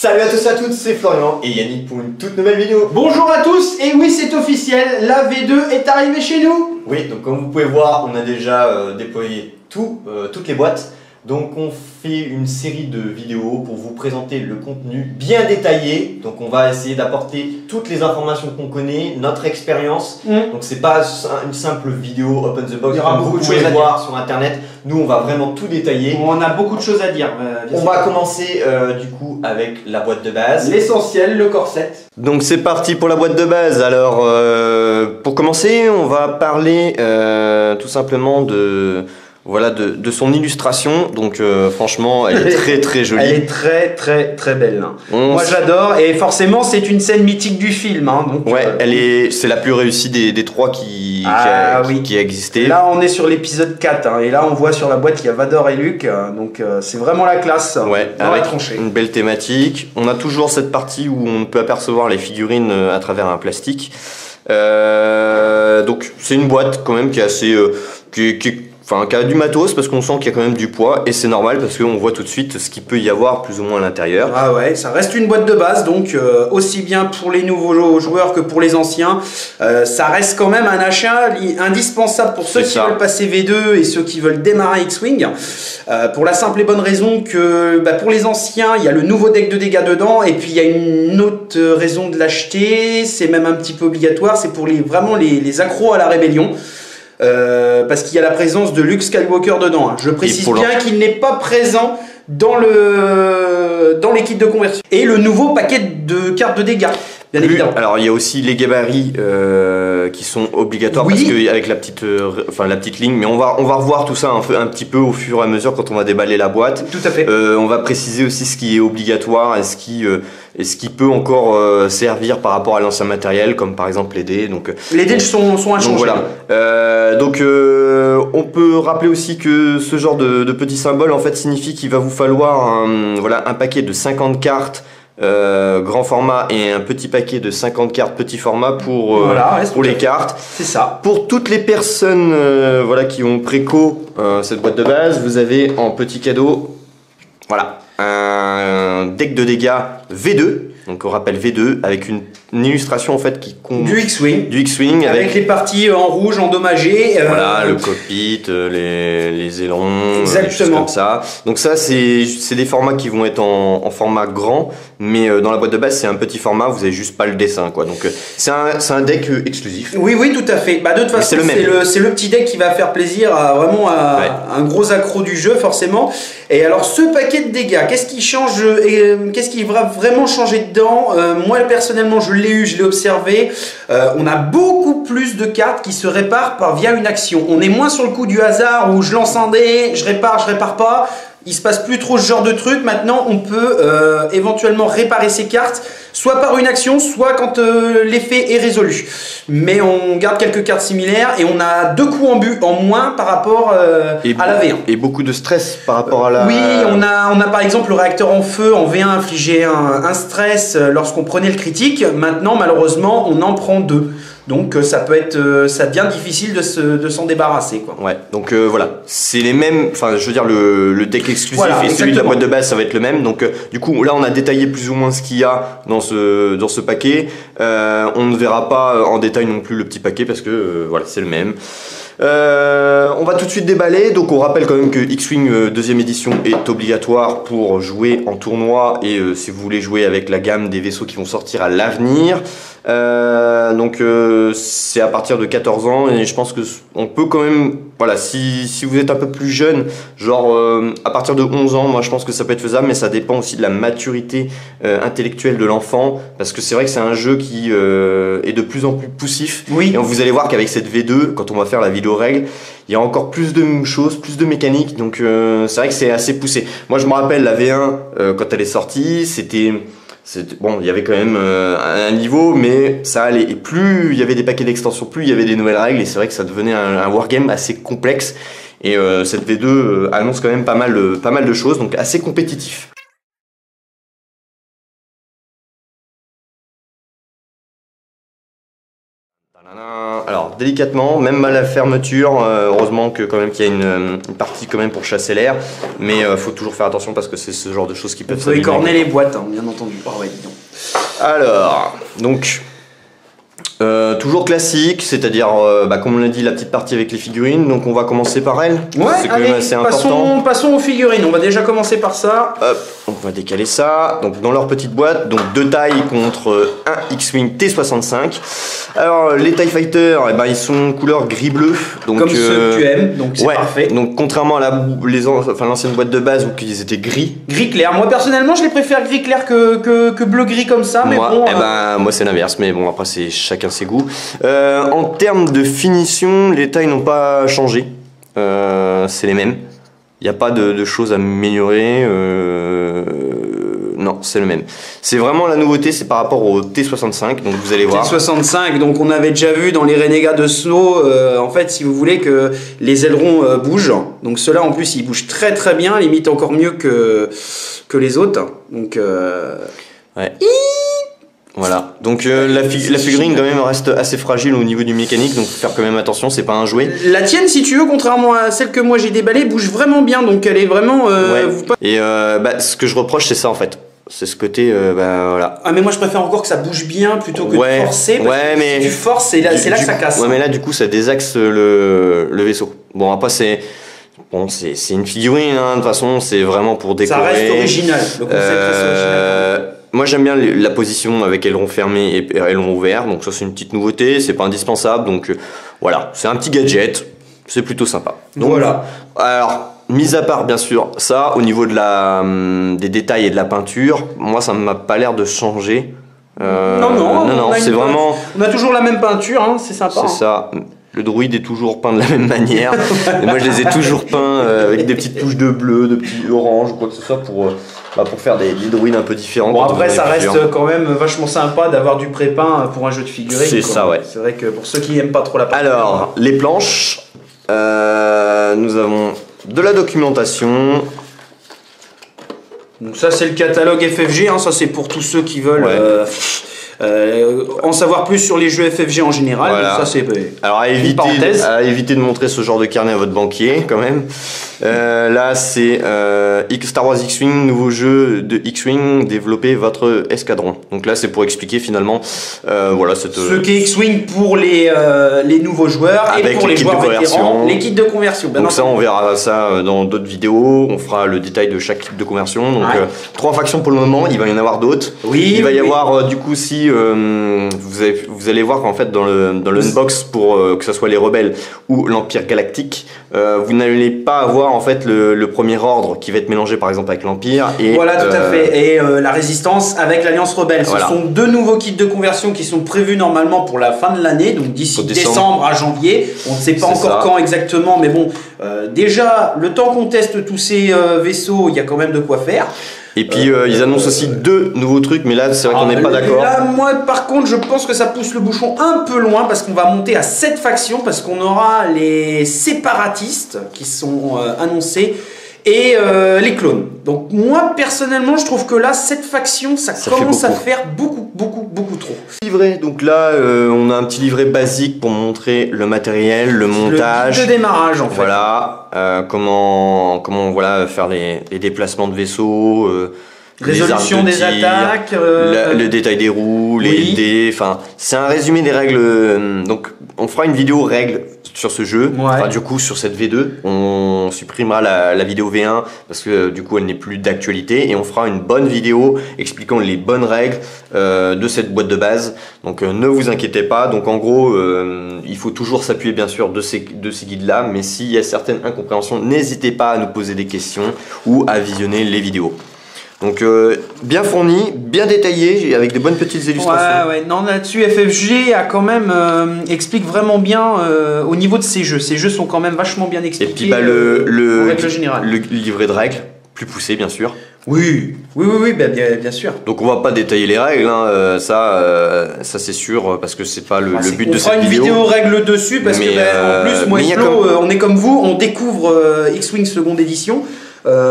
Salut à tous et à toutes, c'est Florian et Yannick pour une toute nouvelle vidéo. Bonjour à tous, et oui c'est officiel, la V2 est arrivée chez nous. Oui, donc comme vous pouvez voir, on a déjà déployé toutes les boîtes. Donc on fait une série de vidéos pour vous présenter le contenu bien détaillé. Donc on va essayer d'apporter toutes les informations qu'on connaît, notre expérience. Donc c'est pas une simple vidéo open the box. Il y aura beaucoup de choses à voir sur internet. Nous on va vraiment tout détailler. On a beaucoup de choses à dire. On va commencer du coup avec la boîte de base. L'essentiel, le corset. Donc c'est parti pour la boîte de base. Alors pour commencer, on va parler tout simplement de son illustration. Donc franchement, elle est très jolie. Elle est très belle. Moi j'adore, et forcément c'est une scène mythique du film. Donc, ouais, c'est la plus réussie des trois qui a existé. Là on est sur l'épisode 4 et là on voit sur la boîte qu'il y a Vador et Luke. Donc c'est vraiment la classe. Ouais, avec une belle thématique. On a toujours cette partie où on peut apercevoir les figurines à travers un plastique. Donc c'est une boîte quand même qui est assez qui a du matos, parce qu'on sent qu'il y a quand même du poids, et c'est normal parce qu'on voit tout de suite ce qu'il peut y avoir plus ou moins à l'intérieur. Ah ouais, ça reste une boîte de base, donc aussi bien pour les nouveaux joueurs que pour les anciens, ça reste quand même un achat indispensable pour ceux qui veulent passer V2 et ceux qui veulent démarrer X-Wing, pour la simple et bonne raison que pour les anciens, il y a le nouveau deck de dégâts dedans, et puis il y a une autre raison de l'acheter, c'est même un petit peu obligatoire, c'est pour vraiment les accros à la rébellion. Parce qu'il y a la présence de Luke Skywalker dedans. Je précise bien qu'il n'est pas présent dans les kits de conversion. Et le nouveau paquet de cartes de dégâts, bien évidemment. Alors il y a aussi les gabarits qui sont obligatoires, parce qu'avec la petite ligne, mais on va revoir tout ça un petit peu au fur et à mesure quand on va déballer la boîte. Tout à fait. On va préciser aussi ce qui est obligatoire et ce qui peut encore servir par rapport à l'ancien matériel, comme par exemple les dés. Les dés sont inchangés. Donc voilà. On peut rappeler aussi que ce genre de petits symboles en fait signifie qu'il va vous falloir un paquet de 50 cartes grand format et un petit paquet de 50 cartes petit format pour les cartes. C'est ça. Pour toutes les personnes qui ont préco cette boîte de base, vous avez en petit cadeau un deck de dégâts V2. Donc on rappelle V2 avec une illustration en fait du X-Wing avec les parties en rouge endommagées. Le cockpit, les ailerons, exactement. Des choses comme ça. Donc ça c'est des formats qui vont être en format grand, mais dans la boîte de base c'est un petit format, vous avez juste pas le dessin quoi. Donc c'est un deck exclusif. Oui tout à fait. De toute façon c'est le petit deck qui va faire plaisir à un gros accro du jeu forcément. Et alors ce paquet de dégâts, qu'est-ce qui change et qu'est-ce qui va vraiment changer dedans? Moi personnellement je l'ai eu, je l'ai observé. On a beaucoup plus de cartes qui se réparent via une action. On est moins sur le coup du hasard où je lance un dé, je répare pas. Il se passe plus trop ce genre de truc. Maintenant on peut éventuellement réparer ces cartes soit par une action, soit quand l'effet est résolu. Mais on garde quelques cartes similaires et on a 2 coups en moins par rapport à la V1. Et beaucoup de stress par rapport à la... Oui, on a par exemple le réacteur en feu en V1 infligé un stress lorsqu'on prenait le critique. Maintenant malheureusement on en prend 2. Donc ça devient difficile de s'en débarrasser quoi. Ouais, donc c'est les mêmes, je veux dire le deck exclusif et celui de la boîte de base ça va être le même. Donc du coup là on a détaillé plus ou moins ce qu'il y a dans ce paquet. On ne verra pas en détail non plus le petit paquet parce que c'est le même. On va tout de suite déballer. Donc on rappelle quand même que X-Wing 2ème édition est obligatoire pour jouer en tournoi et si vous voulez jouer avec la gamme des vaisseaux qui vont sortir à l'avenir. C'est à partir de 14 ans et je pense que on peut quand même, si vous êtes un peu plus jeune, genre à partir de 11 ans, moi je pense que ça peut être faisable, mais ça dépend aussi de la maturité intellectuelle de l'enfant, parce que c'est vrai que c'est un jeu qui est de plus en plus poussif. Oui. Et vous allez voir qu'avec cette V2, quand on va faire la vidéo règle, il y a encore plus de choses, plus de mécanique, donc c'est vrai que c'est assez poussé. Moi je me rappelle la V1 quand elle est sortie, bon, il y avait quand même un niveau, mais ça allait. Et plus il y avait des paquets d'extensions, plus il y avait des nouvelles règles. Et c'est vrai que ça devenait un wargame assez complexe. Et cette V2 annonce quand même pas mal de choses, donc assez compétitif. Alors délicatement, même à la fermeture. Heureusement que quand même qu'il y a une partie quand même pour chasser l'air, mais faut toujours faire attention parce que c'est ce genre de choses qui peuvent s'abîmer. Il faut écorner les boîtes, hein, bien entendu. Oh, ouais, dis donc. Alors, donc. Toujours classique, c'est-à-dire, comme on l'a dit, la petite partie avec les figurines. Donc on va commencer par elle. Ouais, c'est quand même assez important. Passons aux figurines. On va déjà commencer par ça. Hop, on va décaler ça. Donc dans leur petite boîte, donc 2 tailles contre un X-Wing T65. Alors les TIE Fighter, ils sont couleur gris-bleu. Donc comme ceux que tu aimes, donc c'est parfait. Donc contrairement à l'ancienne boîte de base où ils étaient gris. Gris clair. Moi personnellement, je les préfère gris clair que bleu-gris comme ça. Mais moi c'est l'inverse. Mais bon, après c'est chacun ses goûts. En termes de finition, les tailles n'ont pas changé. C'est les mêmes. Il n'y a pas de choses à améliorer. Non, c'est le même. C'est vraiment la nouveauté, c'est par rapport au T65. Donc vous allez voir. T65, donc on avait déjà vu dans les Renegades de Snow, en fait, si vous voulez, que les ailerons bougent. Donc ceux-là, en plus, ils bougent très très bien, limite encore mieux que les autres. Donc. Ouais. Voilà, donc la figurine quand même reste assez fragile au niveau du mécanique, donc faut faire quand même attention, c'est pas un jouet. La tienne, si tu veux, contrairement à celle que moi j'ai déballée, bouge vraiment bien, donc elle est vraiment... Et ce que je reproche, c'est ça en fait. C'est ce côté, voilà. Ah mais moi je préfère encore que ça bouge bien plutôt que de forcer, parce que mais si tu forces, c'est là que ça casse. Ouais, mais là du coup ça désaxe le vaisseau. Bon, après c'est une figurine, hein, de toute façon, c'est vraiment pour décorer. Ça reste original, le concept reste original. Moi j'aime bien la position avec aileron fermé et aileron ouvert, donc ça c'est une petite nouveauté, c'est pas indispensable, donc voilà, c'est un petit gadget, c'est plutôt sympa. Donc voilà. Alors, mis à part bien sûr ça, au niveau de des détails et de la peinture, moi ça m'a pas l'air de changer. Non, c'est vraiment... On a toujours la même peinture, hein, c'est sympa. C'est ça. Le droïde est toujours peint de la même manière. Et moi je les ai toujours peints avec des petites touches de bleu, de petits orange ou quoi que ce soit pour faire des droïdes un peu différents. Bon, après ça reste quand même vachement sympa d'avoir du pré-peint pour un jeu de figurines. C'est ça, ouais. C'est vrai que pour ceux qui n'aiment pas trop la peinture. Alors, les planches, nous avons de la documentation. Donc ça c'est le catalogue FFG, hein, ça c'est pour tous ceux qui veulent... en savoir plus sur les jeux FFG en général. Voilà. Ça c'est alors à éviter de montrer ce genre de carnet à votre banquier quand même. Là c'est Star Wars X-Wing, nouveau jeu de X-Wing, développez votre escadron. Donc là c'est pour expliquer finalement ce qu'est X-Wing pour les nouveaux joueurs et pour les joueurs vétérans, les kits de conversion. Donc ça on verra ça dans d'autres vidéos, on fera le détail de chaque kit de conversion. Donc 3 factions pour le moment, il va y en avoir d'autres. Il va y avoir du coup si vous allez voir qu'en fait dans le unbox pour que ce soit les rebelles ou l'Empire Galactique, vous n'allez pas avoir en fait le premier ordre qui va être mélangé par exemple avec l'Empire et voilà tout à fait, et la Résistance avec l'Alliance Rebelle. Ce sont 2 nouveaux kits de conversion qui sont prévus normalement pour la fin de l'année, donc d'ici décembre à janvier. On ne sait pas encore quand exactement, mais bon, déjà le temps qu'on teste tous ces vaisseaux, il y a quand même de quoi faire. Et puis ils annoncent aussi 2 nouveaux trucs, mais là c'est vrai qu'on n'est pas d'accord. Là, moi par contre, je pense que ça pousse le bouchon un peu loin parce qu'on va monter à 7 factions, parce qu'on aura les séparatistes qui sont annoncés et les clones. Donc moi personnellement, je trouve que là 7 factions, ça commence à faire beaucoup trop. Livret, donc là on a un petit livret basique pour montrer le matériel, le montage, le démarrage en fait. Voilà, comment faire les déplacements de vaisseaux, résolution des attaques, le détail des roues, les dés, enfin c'est un résumé des règles. Donc on fera une vidéo règles sur ce jeu, enfin du coup sur cette V2, on supprimera la vidéo V1 parce que du coup elle n'est plus d'actualité et on fera une bonne vidéo expliquant les bonnes règles de cette boîte de base. Donc ne vous inquiétez pas, donc en gros il faut toujours s'appuyer bien sûr de ces guides là, mais s'il y a certaines incompréhensions, n'hésitez pas à nous poser des questions ou à visionner les vidéos. Donc bien fourni, bien détaillé, avec des bonnes petites illustrations. Ouais, non, là-dessus FFG a quand même explique vraiment bien au niveau de ces jeux. Ces jeux sont quand même vachement bien expliqués. Et puis le livret de règles, plus poussé bien sûr. Oui, bien sûr. Donc on va pas détailler les règles, hein, ça c'est sûr, parce que c'est pas le but de cette vidéo. On fera une vidéo règles dessus, parce que en plus, moi et Flo, on est comme vous, on découvre X-Wing seconde édition.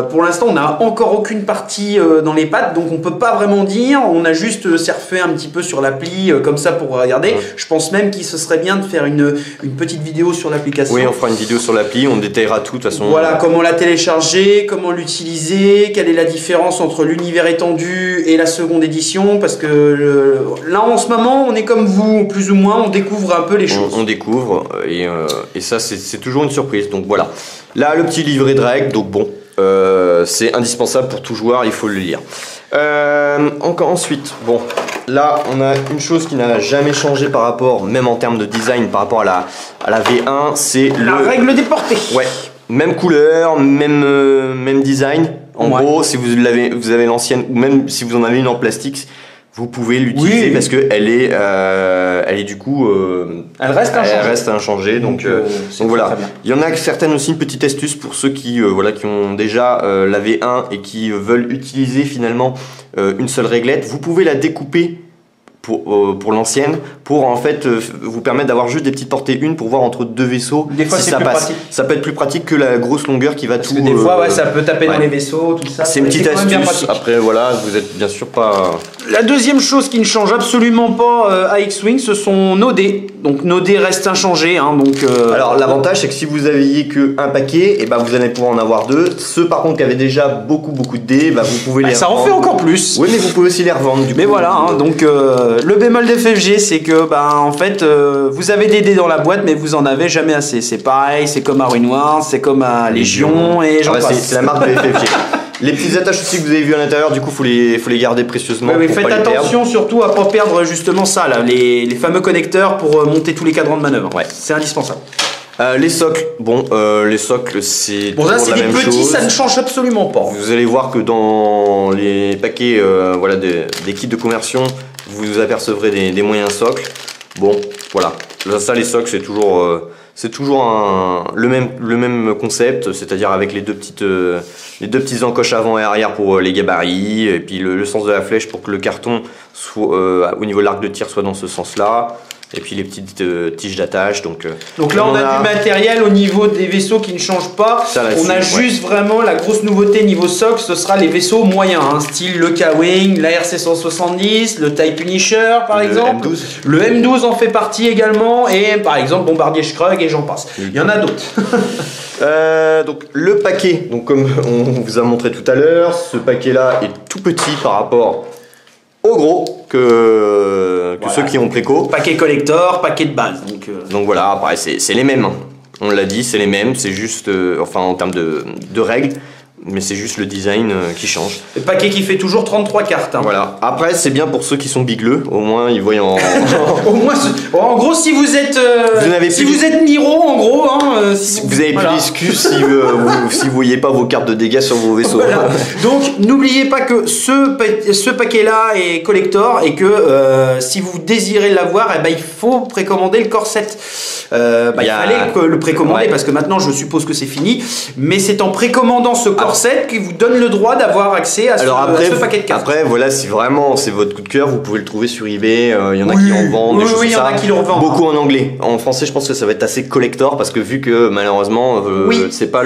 Pour l'instant, on n'a encore aucune partie dans les pattes, donc on peut pas vraiment dire. On a juste surfé un petit peu sur l'appli comme ça pour regarder. Ouais. Je pense même qu'il se serait bien de faire une petite vidéo sur l'application. Oui, on fera une vidéo sur l'appli, on détaillera tout de toute façon. Voilà, comment la télécharger, comment l'utiliser, quelle est la différence entre l'univers étendu et la seconde édition, parce que là en ce moment, on est comme vous, plus ou moins, on découvre un peu les choses. On découvre et ça c'est toujours une surprise. Donc voilà. Là, le petit livret de règles, donc bon. C'est indispensable pour tout joueur, il faut le lire. Encore ensuite, bon, là on a une chose qui n'a jamais changé par rapport, même en termes de design, par rapport à la V1, c'est la règle des portées. Ouais, même couleur, même design. En gros, si vous avez l'ancienne, ou même si vous en avez une en plastique, vous pouvez l'utiliser parce que elle est du coup elle reste inchangée, donc voilà. Il y en a certaines aussi, une petite astuce pour ceux qui ont déjà la V1 et qui veulent utiliser finalement une seule réglette. Vous pouvez la découper pour l'ancienne, pour en fait vous permettre d'avoir juste des petites portées une pour voir entre deux vaisseaux. Des fois, si ça passe. Pratique. Ça peut être plus pratique que la grosse longueur qui va parce tout. Parce que des fois, ça peut taper dans les vaisseaux, tout ça. C'est une petite astuce. Après, voilà, vous êtes bien sûr pas. La deuxième chose qui ne change absolument pas à X-Wing, ce sont nos dés. Donc nos dés restent inchangés. Alors l'avantage, c'est que si vous aviez qu'un paquet, et vous allez pouvoir en avoir deux. Ceux par contre qui avaient déjà beaucoup de dés, vous pouvez les ça revendre. en fait encore plus. Oui, mais vous pouvez aussi les revendre. Mais voilà, donc le bémol d'FFG, c'est que en fait, vous avez des dés dans la boîte, mais vous en avez jamais assez. C'est pareil, c'est comme à Ruin Wars, c'est comme à Légion et j'en passe. C'est la marque de FFG. Les petites attaches aussi que vous avez vues à l'intérieur, du coup, faut les garder précieusement. Oui, faites attention surtout à pas perdre justement ça, là, les fameux connecteurs pour monter tous les cadrans de manœuvre. Ouais, c'est indispensable. Les socles, les socles, c'est là, c'est des petits, ça ne change absolument pas. Vous allez voir que dans les paquets, des kits de conversion, vous apercevrez des moyens socles. Bon, voilà. Là, ça, les socles, c'est toujours le même concept, c'est-à-dire avec les deux petites encoches avant et arrière pour les gabarits, et puis le sens de la flèche pour que le carton soit au niveau de l'arc de tir soit dans ce sens-là. Et puis les petites tiges d'attache. Donc là, on a du matériel au niveau des vaisseaux qui ne changent pas. On a juste vraiment la grosse nouveauté niveau socle, ce sera les vaisseaux moyens, style le K-Wing, la RC-170, le TIE Punisher par exemple. M12. Le M12 en fait partie également, et par exemple Bombardier Schrug, et j'en passe. Il y en a d'autres. Donc le paquet, comme on vous a montré tout à l'heure, ce paquet-là est tout petit par rapport au gros que ceux qui ont préco. Paquet collector, paquet de base. Donc voilà, après c'est les mêmes. On l'a dit, c'est les mêmes, c'est juste, en termes de règles, mais c'est juste le design qui change. Le paquet qui fait toujours 33 cartes. Voilà. Après, c'est bien pour ceux qui sont bigleux, au moins ils voient en... Au moins, en gros, si vous êtes vous êtes Miro, en gros... vous avez plus d'excuses si vous voyez pas vos cartes de dégâts sur vos vaisseaux. Voilà. Donc, n'oubliez pas que ce paquet-là est collector et que si vous désirez l'avoir, il faut précommander le corset. Il fallait le précommander parce que maintenant, je suppose que c'est fini. Mais c'est en précommandant ce corset qui vous donne le droit d'avoir accès à ce paquet de cartes. Après, voilà, si vraiment c'est votre coup de cœur, vous pouvez le trouver sur eBay. Il y en a qui en vendent. Oui, il y en a qui le revendent. Beaucoup en anglais. En français, je pense que ça va être assez collector parce que vu que malheureusement, c'est pas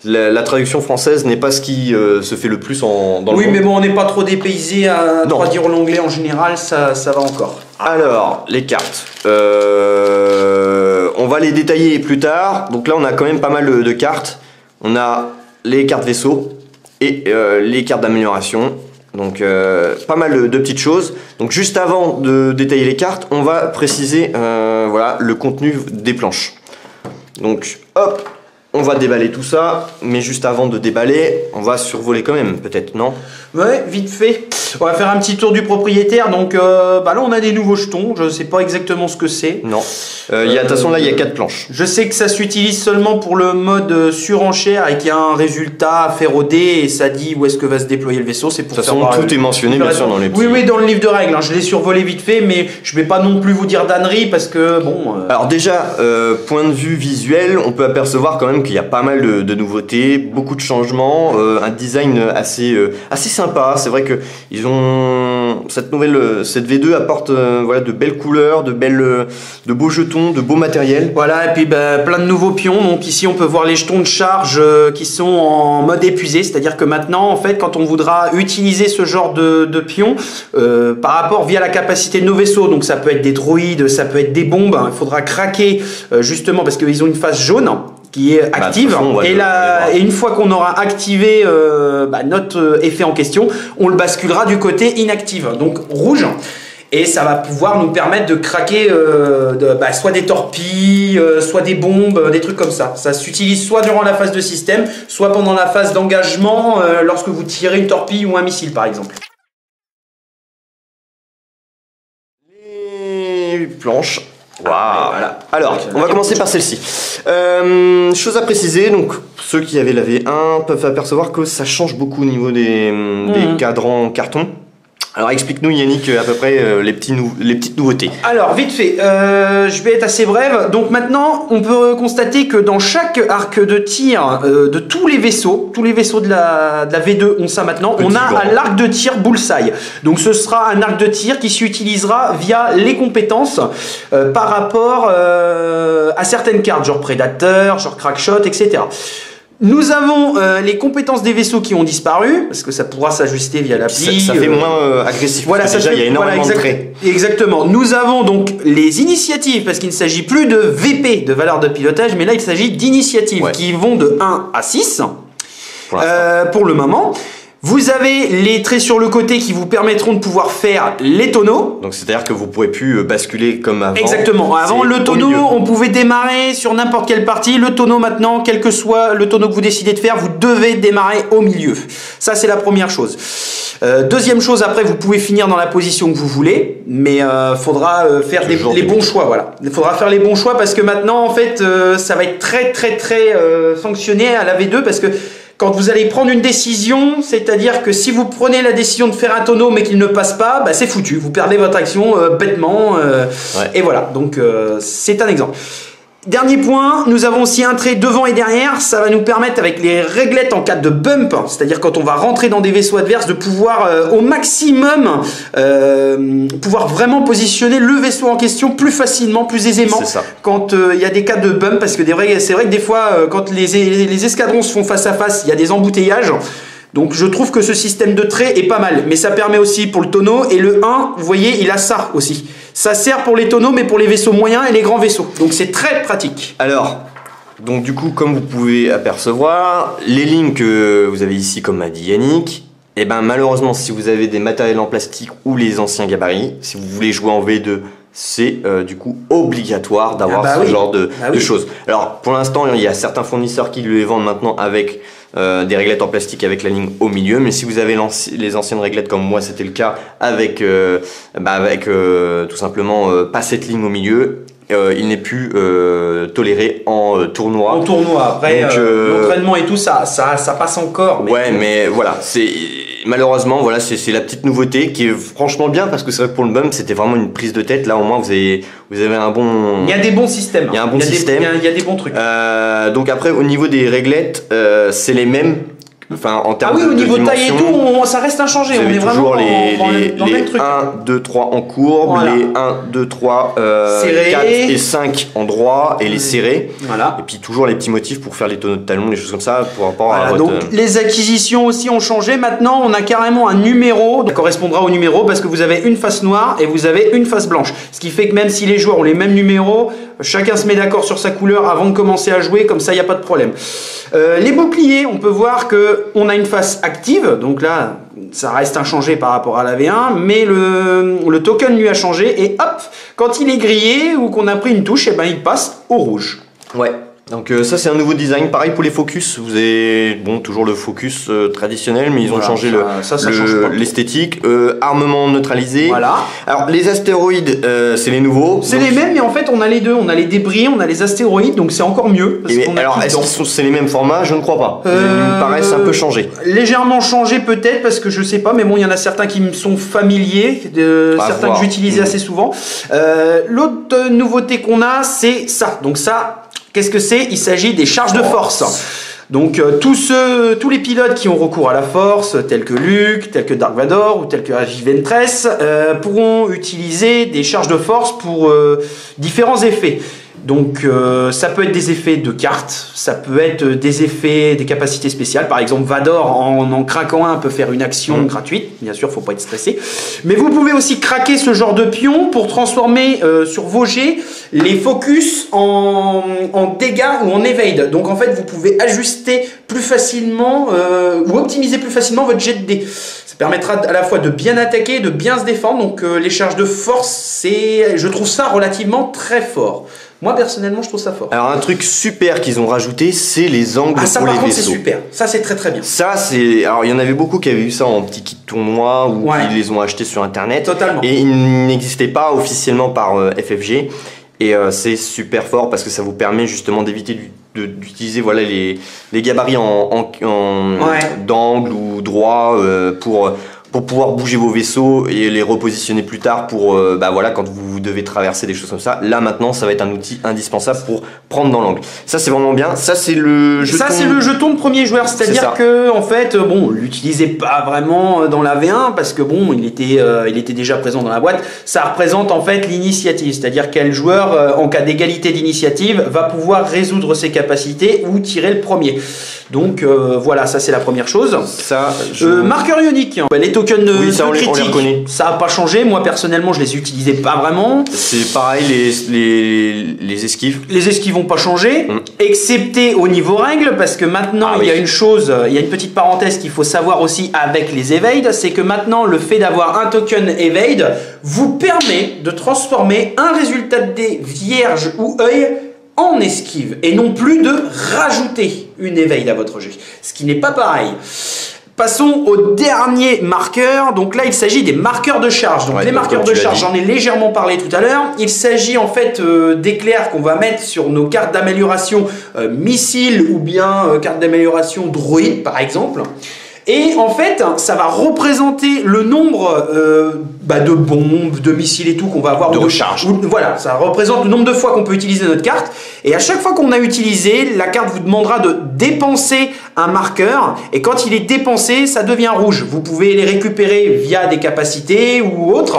la traduction française n'est pas ce qui se fait le plus dans le monde. Oui, mais bon, on n'est pas trop dépaysé à traduire l'anglais en général, ça va encore. Alors, les cartes. On va les détailler plus tard. Donc là, on a quand même pas mal de cartes. On a les cartes vaisseaux et les cartes d'amélioration. Donc pas mal de petites choses. Donc juste avant de détailler les cartes, on va préciser le contenu des planches. Donc hop, on va déballer tout ça, mais juste avant de déballer, on va survoler quand même, peut-être, non? Ouais, vite fait. On va faire un petit tour du propriétaire. Donc là, on a des nouveaux jetons. Je ne sais pas exactement ce que c'est. Non. De toute façon, là, il y a 4 planches. Je sais que ça s'utilise seulement pour le mode surenchère et qu'il y a un résultat à faire au dé et ça dit où est-ce que va se déployer le vaisseau. C'est pour de toute façon, tout est mentionné, bien sûr, dans les petits... Oui, dans le livre de règles. Je l'ai survolé vite fait, mais je ne vais pas non plus vous dire d'ânerie parce que, bon... Alors déjà, point de vue visuel, on peut apercevoir quand même qu'il y a pas mal de nouveautés, beaucoup de changements, un design assez sympa. C'est vrai que ils ont cette V2 apporte voilà, de belles couleurs, de beaux jetons, de beaux matériels. Voilà, et puis plein de nouveaux pions. Donc ici on peut voir les jetons de charge qui sont en mode épuisé, c'est-à-dire que maintenant en fait quand on voudra utiliser ce genre de pions par rapport via la capacité de nos vaisseaux, donc ça peut être des droïdes, ça peut être des bombes, il faudra craquer justement parce qu'ils ont une face jaune qui est active, et une fois qu'on aura activé notre effet en question, on le basculera du côté inactive, donc rouge. Et ça va pouvoir nous permettre de craquer soit des torpilles, soit des bombes, des trucs comme ça. Ça s'utilise soit durant la phase de système, soit pendant la phase d'engagement, lorsque vous tirez une torpille ou un missile par exemple. Les planches. Wow. Voilà. Alors, on va commencer par celle-ci. Chose à préciser, donc ceux qui avaient la V1 peuvent apercevoir que ça change beaucoup au niveau des cadrans en carton. Alors explique-nous Yannick à peu près les petites nouveautés. Alors vite fait, je vais être assez brève. Donc maintenant on peut constater que dans chaque arc de tir de tous les vaisseaux de la V2 ont ça maintenant, on a l'arc de tir bullseye. Donc ce sera un arc de tir qui s'utilisera via les compétences par rapport à certaines cartes, genre Predator, genre Crackshot, etc. Nous avons les compétences des vaisseaux qui ont disparu, parce que ça pourra s'ajuster via l'appli. Ça fait moins agressif. Voilà, parce que déjà, il y a énormément de traits. Exactement. Nous avons donc les initiatives, parce qu'il ne s'agit plus de VP, de valeur de pilotage, mais là il s'agit d'initiatives qui vont de 1 à 6 pour le moment. Vous avez les traits sur le côté qui vous permettront de pouvoir faire les tonneaux. Donc c'est-à-dire que vous ne pourrez plus basculer comme avant. Exactement. Avant le tonneau, on pouvait démarrer sur n'importe quelle partie. Le tonneau maintenant, quel que soit le tonneau que vous décidez de faire, vous devez démarrer au milieu. Ça c'est la première chose. Deuxième chose, après vous pouvez finir dans la position que vous voulez, mais faudra faire les bons choix. Voilà. Il faudra faire les bons choix parce que maintenant en fait ça va être très sanctionné à la V2 parce que quand vous allez prendre une décision, c'est-à-dire que si vous prenez la décision de faire un tonneau mais qu'il ne passe pas, c'est foutu. Vous perdez votre action bêtement. Et voilà, donc c'est un exemple. Dernier point, nous avons aussi un trait devant et derrière. Ça va nous permettre avec les réglettes en cas de bump, c'est-à-dire quand on va rentrer dans des vaisseaux adverses, de pouvoir au maximum pouvoir vraiment positionner le vaisseau en question plus facilement, plus aisément quand il y a des cas de bump, parce que c'est vrai que des fois quand les escadrons se font face à face, il y a des embouteillages. Donc je trouve que ce système de traits est pas mal, mais ça permet aussi pour le tonneau, et le 1, vous voyez, il a ça aussi. Ça sert pour les tonneaux, mais pour les vaisseaux moyens et les grands vaisseaux. Donc c'est très pratique. Alors, donc du coup, comme vous pouvez apercevoir, les lignes que vous avez ici, comme m'a dit Yannick, malheureusement, si vous avez des matériels en plastique ou les anciens gabarits, si vous voulez jouer en V2, c'est du coup obligatoire d'avoir ce genre de choses. Alors pour l'instant, il y a certains fournisseurs qui les vendent maintenant avec des réglettes en plastique avec la ligne au milieu, mais si vous avez les anciennes réglettes comme moi c'était le cas avec tout simplement pas cette ligne au milieu, il n'est plus toléré en tournoi. En tournoi, après l'entraînement et tout ça passe encore. Mais voilà, malheureusement voilà, c'est la petite nouveauté qui est franchement bien, parce que c'est vrai que pour le bump c'était vraiment une prise de tête. Là au moins vous avez un bon... Il y a des bons systèmes. Il y a un bon système. Il y a des bons trucs. Donc après au niveau des réglettes, c'est les mêmes. Enfin, en termes au niveau de taille et tout, ça reste inchangé. On est vraiment dans le même truc. 1, 2, 3 en courbe, les 1, 2, 3, 4 et 5 en droit, et les serrés. Voilà. Et puis toujours les petits motifs pour faire les tonneaux de talons, les choses comme ça, pour rapport à votre... Donc les acquisitions aussi ont changé. Maintenant, on a carrément un numéro qui correspondra au numéro, parce que vous avez une face noire et vous avez une face blanche. Ce qui fait que même si les joueurs ont les mêmes numéros, chacun se met d'accord sur sa couleur avant de commencer à jouer, comme ça il n'y a pas de problème. Les boucliers, on peut voir qu'on a une face active, donc là ça reste inchangé par rapport à la V1, mais le token lui a changé, et hop, quand il est grillé ou qu'on a pris une touche, il passe au rouge. Ouais. Donc ça c'est un nouveau design, pareil pour les focus, vous avez toujours le focus traditionnel, mais ils ont changé l'esthétique, armement neutralisé. Voilà. Alors les astéroïdes, c'est les nouveaux. C'est les mêmes, mais en fait on a les deux, on a les débris, on a les astéroïdes, donc c'est encore mieux. Alors est-ce que c'est les mêmes formats? Je ne crois pas. Ils me paraissent un peu changés. Légèrement changés peut-être, parce que je sais pas, mais bon il y en a certains qui me sont familiers, certains que j'utilisais assez souvent. L'autre nouveauté qu'on a, c'est ça. Donc ça, qu'est-ce que c'est? Il s'agit des charges de force. Donc tous les pilotes qui ont recours à la force, tels que Luke, tels que Dark Vador ou tels que Agi Ventress, pourront utiliser des charges de force pour différents effets. Donc ça peut être des effets de cartes, ça peut être des effets, des capacités spéciales. Par exemple, Vador, en craquant un, peut faire une action gratuite. Bien sûr, faut pas être stressé. Mais vous pouvez aussi craquer ce genre de pion pour transformer sur vos jets les focus en dégâts ou en evade. Donc en fait, vous pouvez ajuster plus facilement ou optimiser plus facilement votre jet de dés. Ça permettra à la fois de bien attaquer, de bien se défendre. Donc les charges de force, je trouve ça relativement très fort. Moi personnellement je trouve ça fort. Alors un truc super qu'ils ont rajouté, c'est les angles pour les vaisseaux. Ça par contre c'est super, ça c'est très très bien. Ça c'est, alors il y en avait beaucoup qui avaient eu ça en petit kit tournoi ou qui les ont achetés sur internet. Totalement. Et ils n'existaient pas officiellement par FFG. Et c'est super fort parce que ça vous permet justement d'éviter d'utiliser voilà, les gabarits d'angle ou droit pour pouvoir bouger vos vaisseaux et les repositionner plus tard pour voilà, quand vous devez traverser des choses comme ça. Là maintenant ça va être un outil indispensable pour prendre dans l'angle. Ça c'est vraiment bien. Ça c'est le jeton. Ça c'est le jeton de premier joueur, c'est-à-dire que en fait on l'utilisait pas vraiment dans la V1 parce que bon il était déjà présent dans la boîte. Ça représente en fait l'initiative, c'est-à-dire quel joueur en cas d'égalité d'initiative va pouvoir résoudre ses capacités ou tirer le premier. Donc voilà, ça c'est la première chose. Ça, marqueur ionique, les tokens de critique, ça n'a pas changé. Moi personnellement je les utilisais pas vraiment. C'est pareil les esquives. Les esquives n'ont pas changé, excepté au niveau règles, parce que maintenant il y a une chose, il y a une petite parenthèse qu'il faut savoir aussi avec les evades, c'est que maintenant le fait d'avoir un token evade vous permet de transformer un résultat de dés vierge ou œil en esquive et non plus de rajouter une evade à votre jet, ce qui n'est pas pareil. Passons au dernier marqueur. Donc là, il s'agit des marqueurs de charge. Donc les marqueurs de charge, j'en ai légèrement parlé tout à l'heure. Il s'agit en fait d'éclairs qu'on va mettre sur nos cartes d'amélioration missiles ou bien cartes d'amélioration droïde, par exemple. Et en fait, ça va représenter le nombre de bombes, de missiles et tout qu'on va avoir. De recharge. Voilà, ça représente le nombre de fois qu'on peut utiliser notre carte. Et à chaque fois qu'on a utilisé, la carte vous demandera de dépenser un marqueur. Et quand il est dépensé, ça devient rouge. Vous pouvez les récupérer via des capacités ou autres.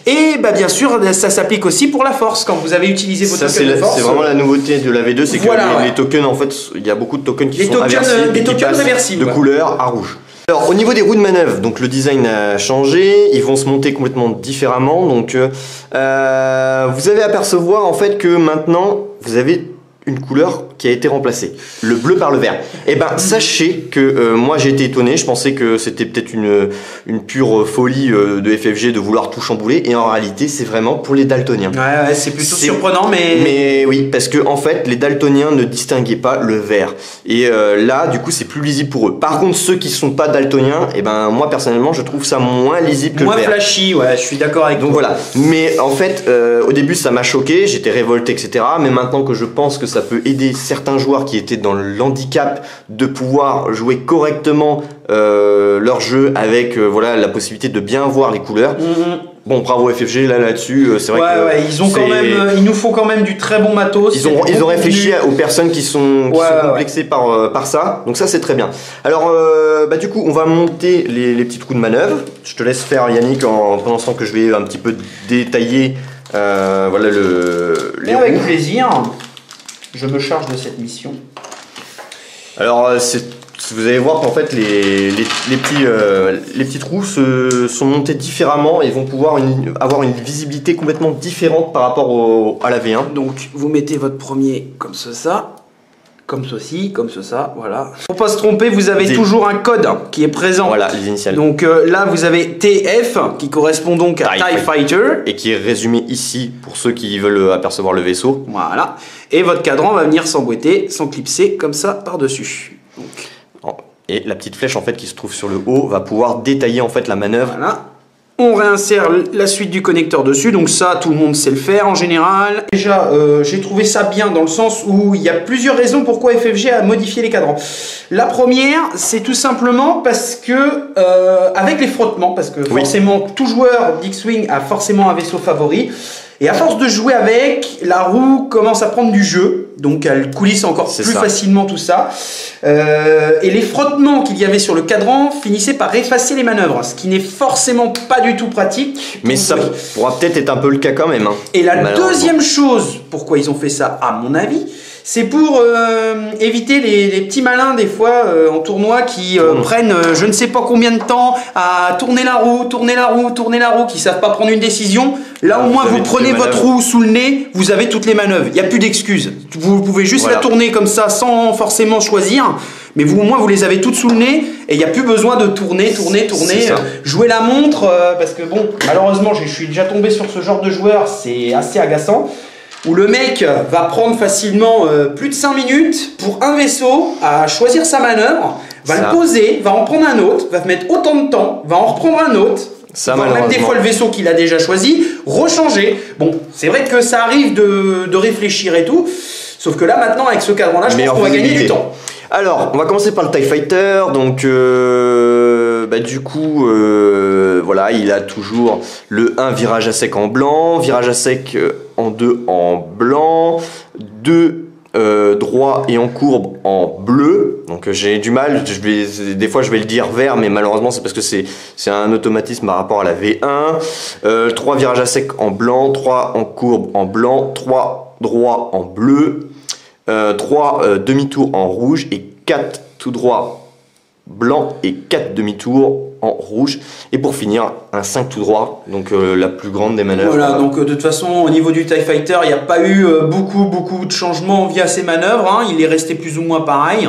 Et bien sûr, ça s'applique aussi pour la force. Quand vous avez utilisé vos tokens de force. C'est vraiment la nouveauté de la V2, c'est que les tokens, en fait, il y a beaucoup de tokens qui sont réversibles et qui passent de couleur à rouge. Alors au niveau des roues de manœuvre, donc le design a changé, ils vont se monter complètement différemment, donc vous allez apercevoir en fait que maintenant vous avez une couleur qui a été remplacée, le bleu par le vert. Et sachez que moi j'ai été étonné, je pensais que c'était peut-être une pure folie de FFG de vouloir tout chambouler, et en réalité c'est vraiment pour les daltoniens. Ouais, c'est plutôt surprenant, mais oui, parce que en fait les daltoniens ne distinguaient pas le vert, et là du coup c'est plus lisible pour eux. Par contre ceux qui sont pas daltoniens, moi personnellement je trouve ça moins lisible que le vert. Moins flashy, ouais, je suis d'accord avec toi. Donc voilà, mais en fait au début ça m'a choqué, j'étais révolté etc, mais maintenant que je pense que ça peut aider certains joueurs qui étaient dans le handicap de pouvoir jouer correctement leur jeu avec la possibilité de bien voir les couleurs. Bon, bravo FFG là-dessus, c'est vrai que ils nous font quand même du très bon matos. Ils ont réfléchi aux personnes qui sont complexées par ça, donc ça c'est très bien. Alors du coup on va monter les petits trous de manœuvre. Je te laisse faire Yannick pendant ce temps que je vais un petit peu détailler les avec plaisir. Je me charge de cette mission. Alors, vous allez voir qu'en fait, les petits trous sont montés différemment et vont pouvoir avoir une visibilité complètement différente par rapport à la V1. Donc, vous mettez votre premier comme ça, comme ceci, comme ça, voilà. Pour pas se tromper, vous avez toujours un code qui est présent. Voilà, les initiales. Donc là, vous avez TF qui correspond donc à TIE Fighter. Et qui est résumé ici pour ceux qui veulent apercevoir le vaisseau. Voilà. Et votre cadran va venir s'emboîter, s'enclipser comme ça par-dessus. Et la petite flèche en fait qui se trouve sur le haut va pouvoir détailler en fait la manœuvre. Voilà. On réinsère la suite du connecteur dessus, donc ça tout le monde sait le faire en général. Déjà j'ai trouvé ça bien dans le sens où il y a plusieurs raisons pourquoi FFG a modifié les cadrans. La première c'est tout simplement parce que avec les frottements, parce que forcément tout joueur d'X-Wing a forcément un vaisseau favori. Et à force de jouer avec, la roue commence à prendre du jeu, donc elle coulisse encore plus facilement tout ça. Et les frottements qu'il y avait sur le cadran finissaient par effacer les manœuvres, ce qui n'est forcément pas du tout pratique. Mais ça pourra peut-être être un peu le cas quand même. Hein, et la deuxième chose, pourquoi ils ont fait ça, à mon avis, c'est pour éviter les petits malins des fois en tournoi qui prennent je ne sais pas combien de temps à tourner la roue, qui savent pas prendre une décision. Là au moins vous prenez votre roue sous le nez, vous avez toutes les manœuvres, il n'y a plus d'excuses. Vous pouvez juste la tourner comme ça sans forcément choisir, mais vous au moins vous les avez toutes sous le nez et il n'y a plus besoin de tourner, jouer la montre, parce que bon, malheureusement je suis déjà tombé sur ce genre de joueur, c'est assez agaçant. Où le mec va prendre facilement plus de 5 minutes pour un vaisseau à choisir sa manœuvre, va le poser, va en prendre un autre, va mettre autant de temps, va en reprendre un autre, même des fois le vaisseau qu'il a déjà choisi, rechanger. Bon, c'est vrai que ça arrive de réfléchir et tout, sauf que là maintenant avec ce cadran-là, je pense qu'on va gagner du temps. Alors, on va commencer par le TIE Fighter. Donc, du coup, voilà, il a toujours le 1 virage à sec en blanc, virage à sec en 2 en blanc, 2 droit et en courbe en bleu. Donc, j'ai du mal, des fois je vais le dire vert, mais malheureusement c'est parce que c'est un automatisme par rapport à la V1. 3 virages à sec en blanc, 3 en courbe en blanc, 3 droit en bleu. 3 demi-tours en rouge et 4 tout droit blanc et 4 demi-tours en rouge. Et pour finir, un 5 tout droit, donc la plus grande des manœuvres. Voilà, donc de toute façon, au niveau du TIE Fighter, il n'y a pas eu beaucoup de changements via ces manœuvres. Hein. Il est resté plus ou moins pareil.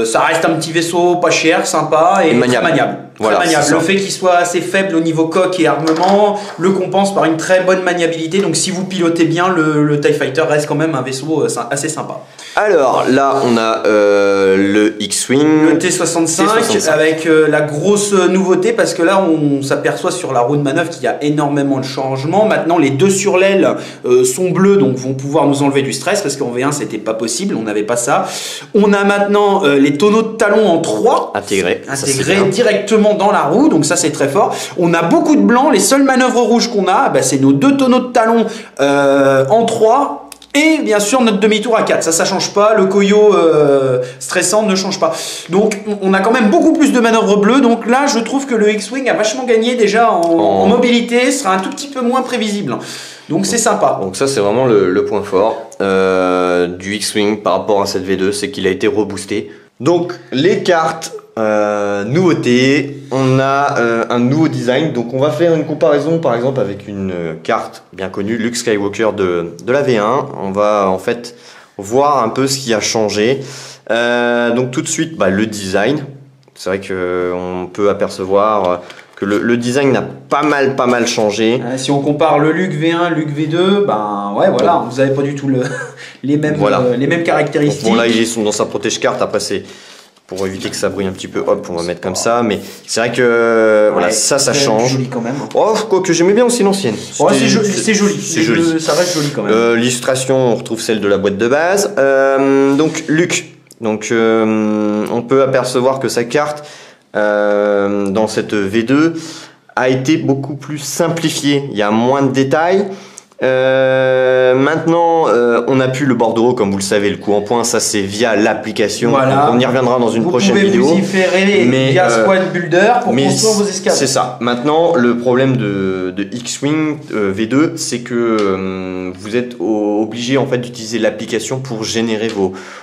Ça reste un petit vaisseau pas cher, sympa et très maniable. Voilà, le fait qu'il soit assez faible au niveau coque et armement le compense par une très bonne maniabilité. Donc si vous pilotez bien, le TIE Fighter reste quand même un vaisseau assez sympa. Alors là, on a le X-Wing, le T65 avec la grosse nouveauté, parce que là on s'aperçoit sur la roue de manœuvre qu'il y a énormément de changements. Maintenant les 2 sur l'aile sont bleus, donc vont pouvoir nous enlever du stress, parce qu'en V1 c'était pas possible, on n'avait pas ça. On a maintenant les tonneaux de talons en 3 intégrés directement dans la roue, donc ça c'est très fort. On a beaucoup de blanc, les seules manœuvres rouges qu'on a, c'est nos 2 tonneaux de talons en 3. Et bien sûr notre demi-tour à 4, ça change pas, le Koyo stressant ne change pas. Donc on a quand même beaucoup plus de manœuvres bleues, donc là je trouve que le X-Wing a vachement gagné déjà en mobilité, sera un tout petit peu moins prévisible. Donc c'est sympa. Donc ça c'est vraiment le point fort du X-Wing par rapport à cette V2, c'est qu'il a été reboosté. Donc les cartes, nouveautés, on a un nouveau design, donc on va faire une comparaison par exemple avec une carte bien connue, Luke Skywalker de la V1. On va en fait voir un peu ce qui a changé. Donc tout de suite le design, c'est vrai qu'on peut apercevoir que le design a pas mal changé. Si on compare le Luke V1, Luke V2, voilà, vous n'avez pas du tout les mêmes caractéristiques. Donc, bon, là ils sont dans sa protège carte, après c'est pour éviter que ça brille un petit peu, hop, on va mettre comme ça, mais c'est vrai que voilà, ça change. Joli quand même. Oh, quoique j'aimais bien aussi l'ancienne. C'est joli. Ça reste joli quand même. L'illustration, on retrouve celle de la boîte de base. Donc Luke, on peut apercevoir que sa carte dans cette V2 a été beaucoup plus simplifiée. Il y a moins de détails. Maintenant, on n'a plus le bordereau, comme vous le savez, le coup en point, ça c'est via l'application. Voilà. On y reviendra dans une prochaine vidéo. Vous pouvez vous y faire via Squad Builder pour construire vos escadrons. C'est ça. Maintenant, le problème de X-Wing V2, c'est que vous êtes obligé en fait d'utiliser l'application pour générer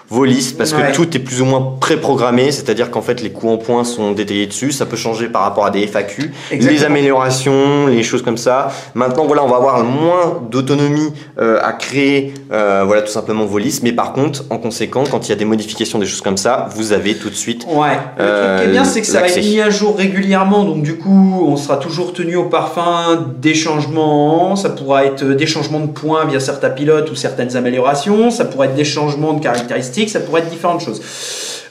vos listes, parce que tout est plus ou moins préprogrammé, c'est-à-dire qu'en fait les coups en point sont détaillés dessus. Ça peut changer par rapport à des FAQ, les améliorations, les choses comme ça. Maintenant, voilà, on va avoir moins d'autonomie à créer voilà, tout simplement vos listes, mais par contre en conséquent quand il y a des modifications, des choses comme ça, vous avez tout de suite le truc qui est bien, c'est que ça va être mis à jour régulièrement, donc du coup on sera toujours tenu au parfum des changements. Ça pourra être des changements de points via certains pilotes ou certaines améliorations, ça pourrait être des changements de caractéristiques, ça pourrait être différentes choses.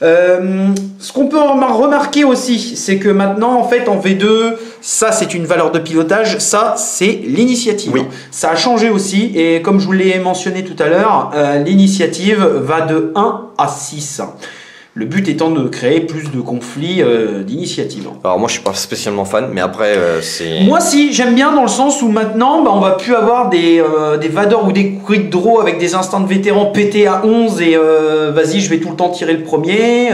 Ce qu'on peut remarquer aussi, c'est que maintenant en fait en V2, ça c'est une valeur de pilotage, ça c'est l'initiative. Oui. Ça a changé aussi, et comme je vous l'ai mentionné tout à l'heure, l'initiative va de 1 à 6. Le but étant de créer plus de conflits d'initiative. Alors moi je suis pas spécialement fan, mais après c'est... Moi si, j'aime bien dans le sens où maintenant on va plus avoir des Vador ou des Quick Draw avec des instants de vétérans pétés à 11 et vas-y je vais tout le temps tirer le premier.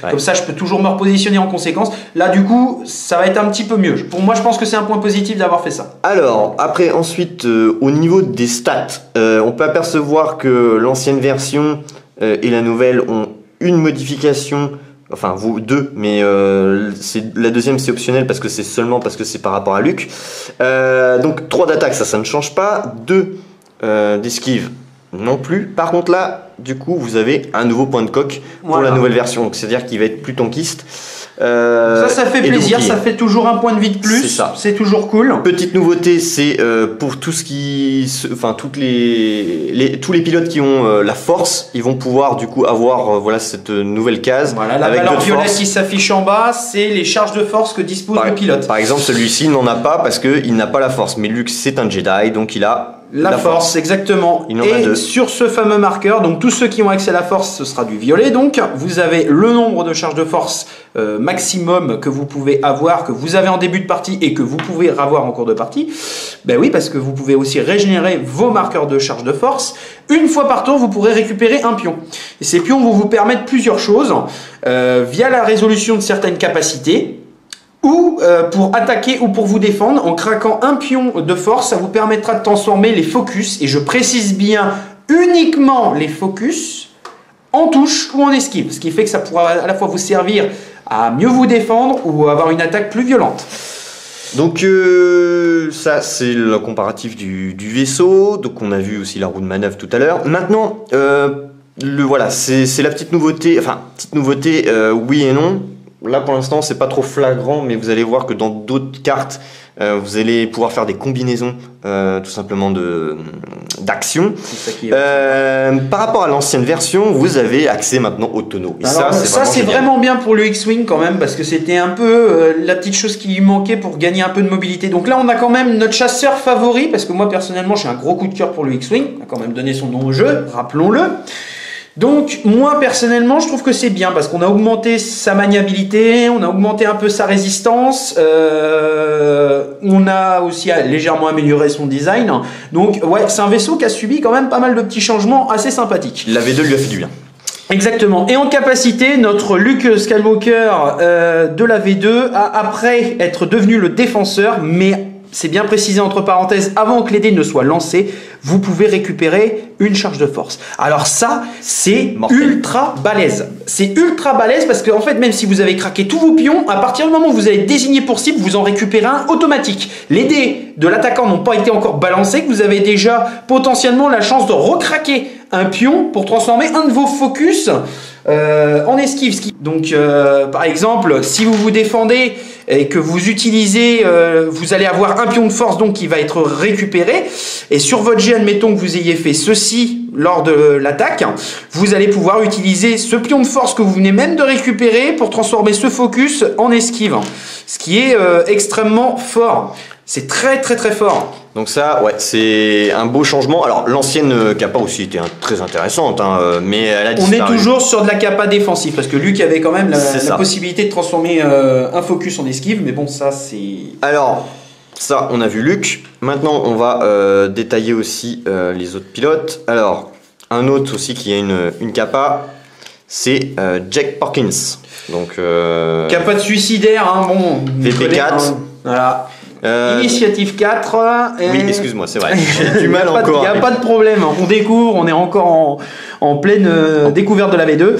Comme ça je peux toujours me repositionner en conséquence. Là du coup ça va être un petit peu mieux. Pour moi je pense que c'est un point positif d'avoir fait ça. Alors après ensuite au niveau des stats, on peut apercevoir que l'ancienne version et la nouvelle ont une modification, enfin vous deux, mais la deuxième c'est optionnel parce que c'est seulement parce que c'est par rapport à Luke. Donc 3 d'attaque, ça ne change pas. 2 d'esquive non plus. Par contre là, du coup, vous avez un nouveau point de coque pour la nouvelle version. Donc c'est-à-dire qu'il va être plus tankiste. Ça fait plaisir, ça fait toujours un point de vie de plus, c'est toujours cool. Petite nouveauté, c'est pour tout ce qui, enfin tous les pilotes qui ont la force, ils vont pouvoir du coup avoir voilà cette nouvelle case. Voilà, la valeur violette qui s'affiche en bas, c'est les charges de force que dispose le pilote. Par exemple, celui-ci n'en a pas parce qu'il n'a pas la force, mais Luke c'est un Jedi, donc il a la force, exactement. Et sur ce fameux marqueur, donc tous ceux qui ont accès à la force, ce sera du violet. Donc vous avez le nombre de charges de force maximum que vous pouvez avoir, que vous avez en début de partie et que vous pouvez avoir en cours de partie. Ben oui, parce que vous pouvez aussi régénérer vos marqueurs de charge de force. Une fois par tour, vous pourrez récupérer un pion. Et ces pions vont vous permettre plusieurs choses via la résolution de certaines capacités. Ou pour attaquer ou pour vous défendre, en craquant un pion de force, ça vous permettra de transformer les focus, et je précise bien uniquement les focus, en touche ou en esquive. Ce qui fait que ça pourra à la fois vous servir à mieux vous défendre ou avoir une attaque plus violente. Donc ça c'est le comparatif du vaisseau, donc on a vu aussi la roue de manœuvre tout à l'heure. Maintenant, voilà, c'est la petite nouveauté, enfin petite nouveauté oui et non. Là pour l'instant c'est pas trop flagrant, mais vous allez voir que dans d'autres cartes vous allez pouvoir faire des combinaisons tout simplement d'actions. Par rapport à l'ancienne version, vous avez accès maintenant au tonneau. Et alors, ça c'est vraiment bien pour le X-Wing quand même, parce que c'était un peu la petite chose qui lui manquait pour gagner un peu de mobilité. Donc là on a quand même notre chasseur favori, parce que moi personnellement j'ai un gros coup de cœur pour le X-Wing, il a quand même donné son nom au jeu, rappelons-le. Donc moi personnellement je trouve que c'est bien parce qu'on a augmenté sa maniabilité, on a augmenté un peu sa résistance, on a aussi légèrement amélioré son design. Donc ouais, c'est un vaisseau qui a subi quand même pas mal de petits changements assez sympathiques. La V2 lui a fait du bien. Exactement. Et en capacité, notre Luke Skywalker de la V2 a après être devenu le défenseur, mais c'est bien précisé entre parenthèses, avant que les dés ne soient lancés, vous pouvez récupérer une charge de force. Alors ça, c'est ultra balèze. C'est ultra balèze parce que en fait, même si vous avez craqué tous vos pions, à partir du moment où vous avez désigné pour cible, vous en récupérez un automatique. Les dés de l'attaquant n'ont pas été encore balancés, que vous avez déjà potentiellement la chance de recraquer un pion pour transformer un de vos focus en esquive. Donc par exemple, si vous vous défendez et que vous utilisez, vous allez avoir un pion de force donc qui va être récupéré, et sur votre jet, admettons que vous ayez fait ceci lors de l'attaque, vous allez pouvoir utiliser ce pion de force que vous venez même de récupérer pour transformer ce focus en esquive, ce qui est extrêmement fort. C'est très très très fort. Donc ça, ouais, c'est un beau changement. Alors l'ancienne capa aussi était très intéressante, mais elle a disparu. On est toujours sur de la capa défensive, parce que Luke avait quand même la possibilité de transformer un focus en esquive, mais bon, ça c'est... Alors, ça, on a vu Luke. Maintenant, on va détailler aussi les autres pilotes. Alors, un autre aussi qui a une capa, c'est Jack Porkins. Donc, capa de suicidaire, hein, bon... VP4. Voilà. Initiative 4. Oui, excuse-moi, c'est vrai. J'ai du mal encore. Il n'y a pas de problème. On découvre, on est encore en pleine découverte de la V2.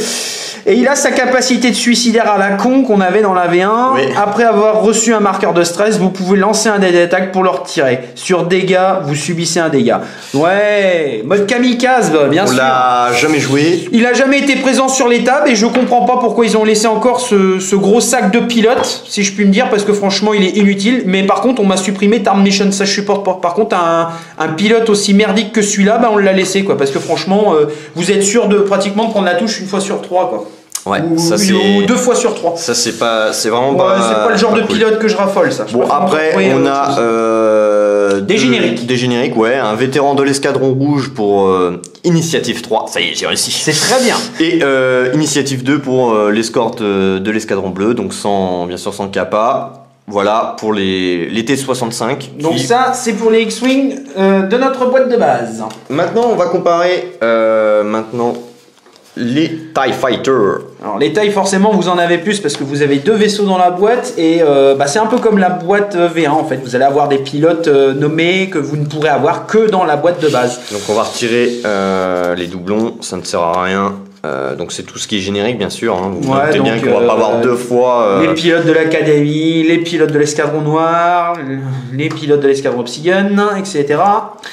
Et il a sa capacité de suicidaire à la con qu'on avait dans la V1. Oui. Après avoir reçu un marqueur de stress, vous pouvez lancer un dé d'attaque pour le retirer. Sur dégâts, vous subissez un dégât. Ouais, mode kamikaze, bien sûr. On l'a jamais joué. Il a jamais été présent sur les tables et je comprends pas pourquoi ils ont laissé encore ce gros sac de pilote, si je puis me dire, parce que franchement il est inutile. Mais par contre, on m'a supprimé Tarn Mission, ça je supporte pas. Par contre, un pilote aussi merdique que celui-là, bah, on l'a laissé, quoi, parce que franchement, vous êtes sûr de pratiquement de prendre la touche une fois sur 3, quoi. Ouais, ou 2 fois sur 3. Ça c'est vraiment pas. C'est pas le genre de pilote que je raffole, ça. Bon, après on a Des génériques. Des génériques, ouais. Un vétéran de l'escadron rouge pour Initiative 3. Ça y est, j'ai réussi. C'est très bien. Et Initiative 2 pour l'escorte de l'escadron bleu, donc bien sûr sans kappa. Voilà pour les T-65. Donc ça, c'est pour les X-Wing de notre boîte de base. Maintenant, on va comparer les TIE Fighter. Alors les tailles, forcément, vous en avez plus parce que vous avez 2 vaisseaux dans la boîte et c'est un peu comme la boîte V1 en fait. Vous allez avoir des pilotes nommés que vous ne pourrez avoir que dans la boîte de base. Donc on va retirer les doublons, ça ne sert à rien. Donc c'est tout ce qui est générique bien sûr, hein. Vous notez bien qu'on va pas avoir 2 fois les pilotes de l'académie, les pilotes de l'escadron noir, les pilotes de l'escadron Obsidian, etc.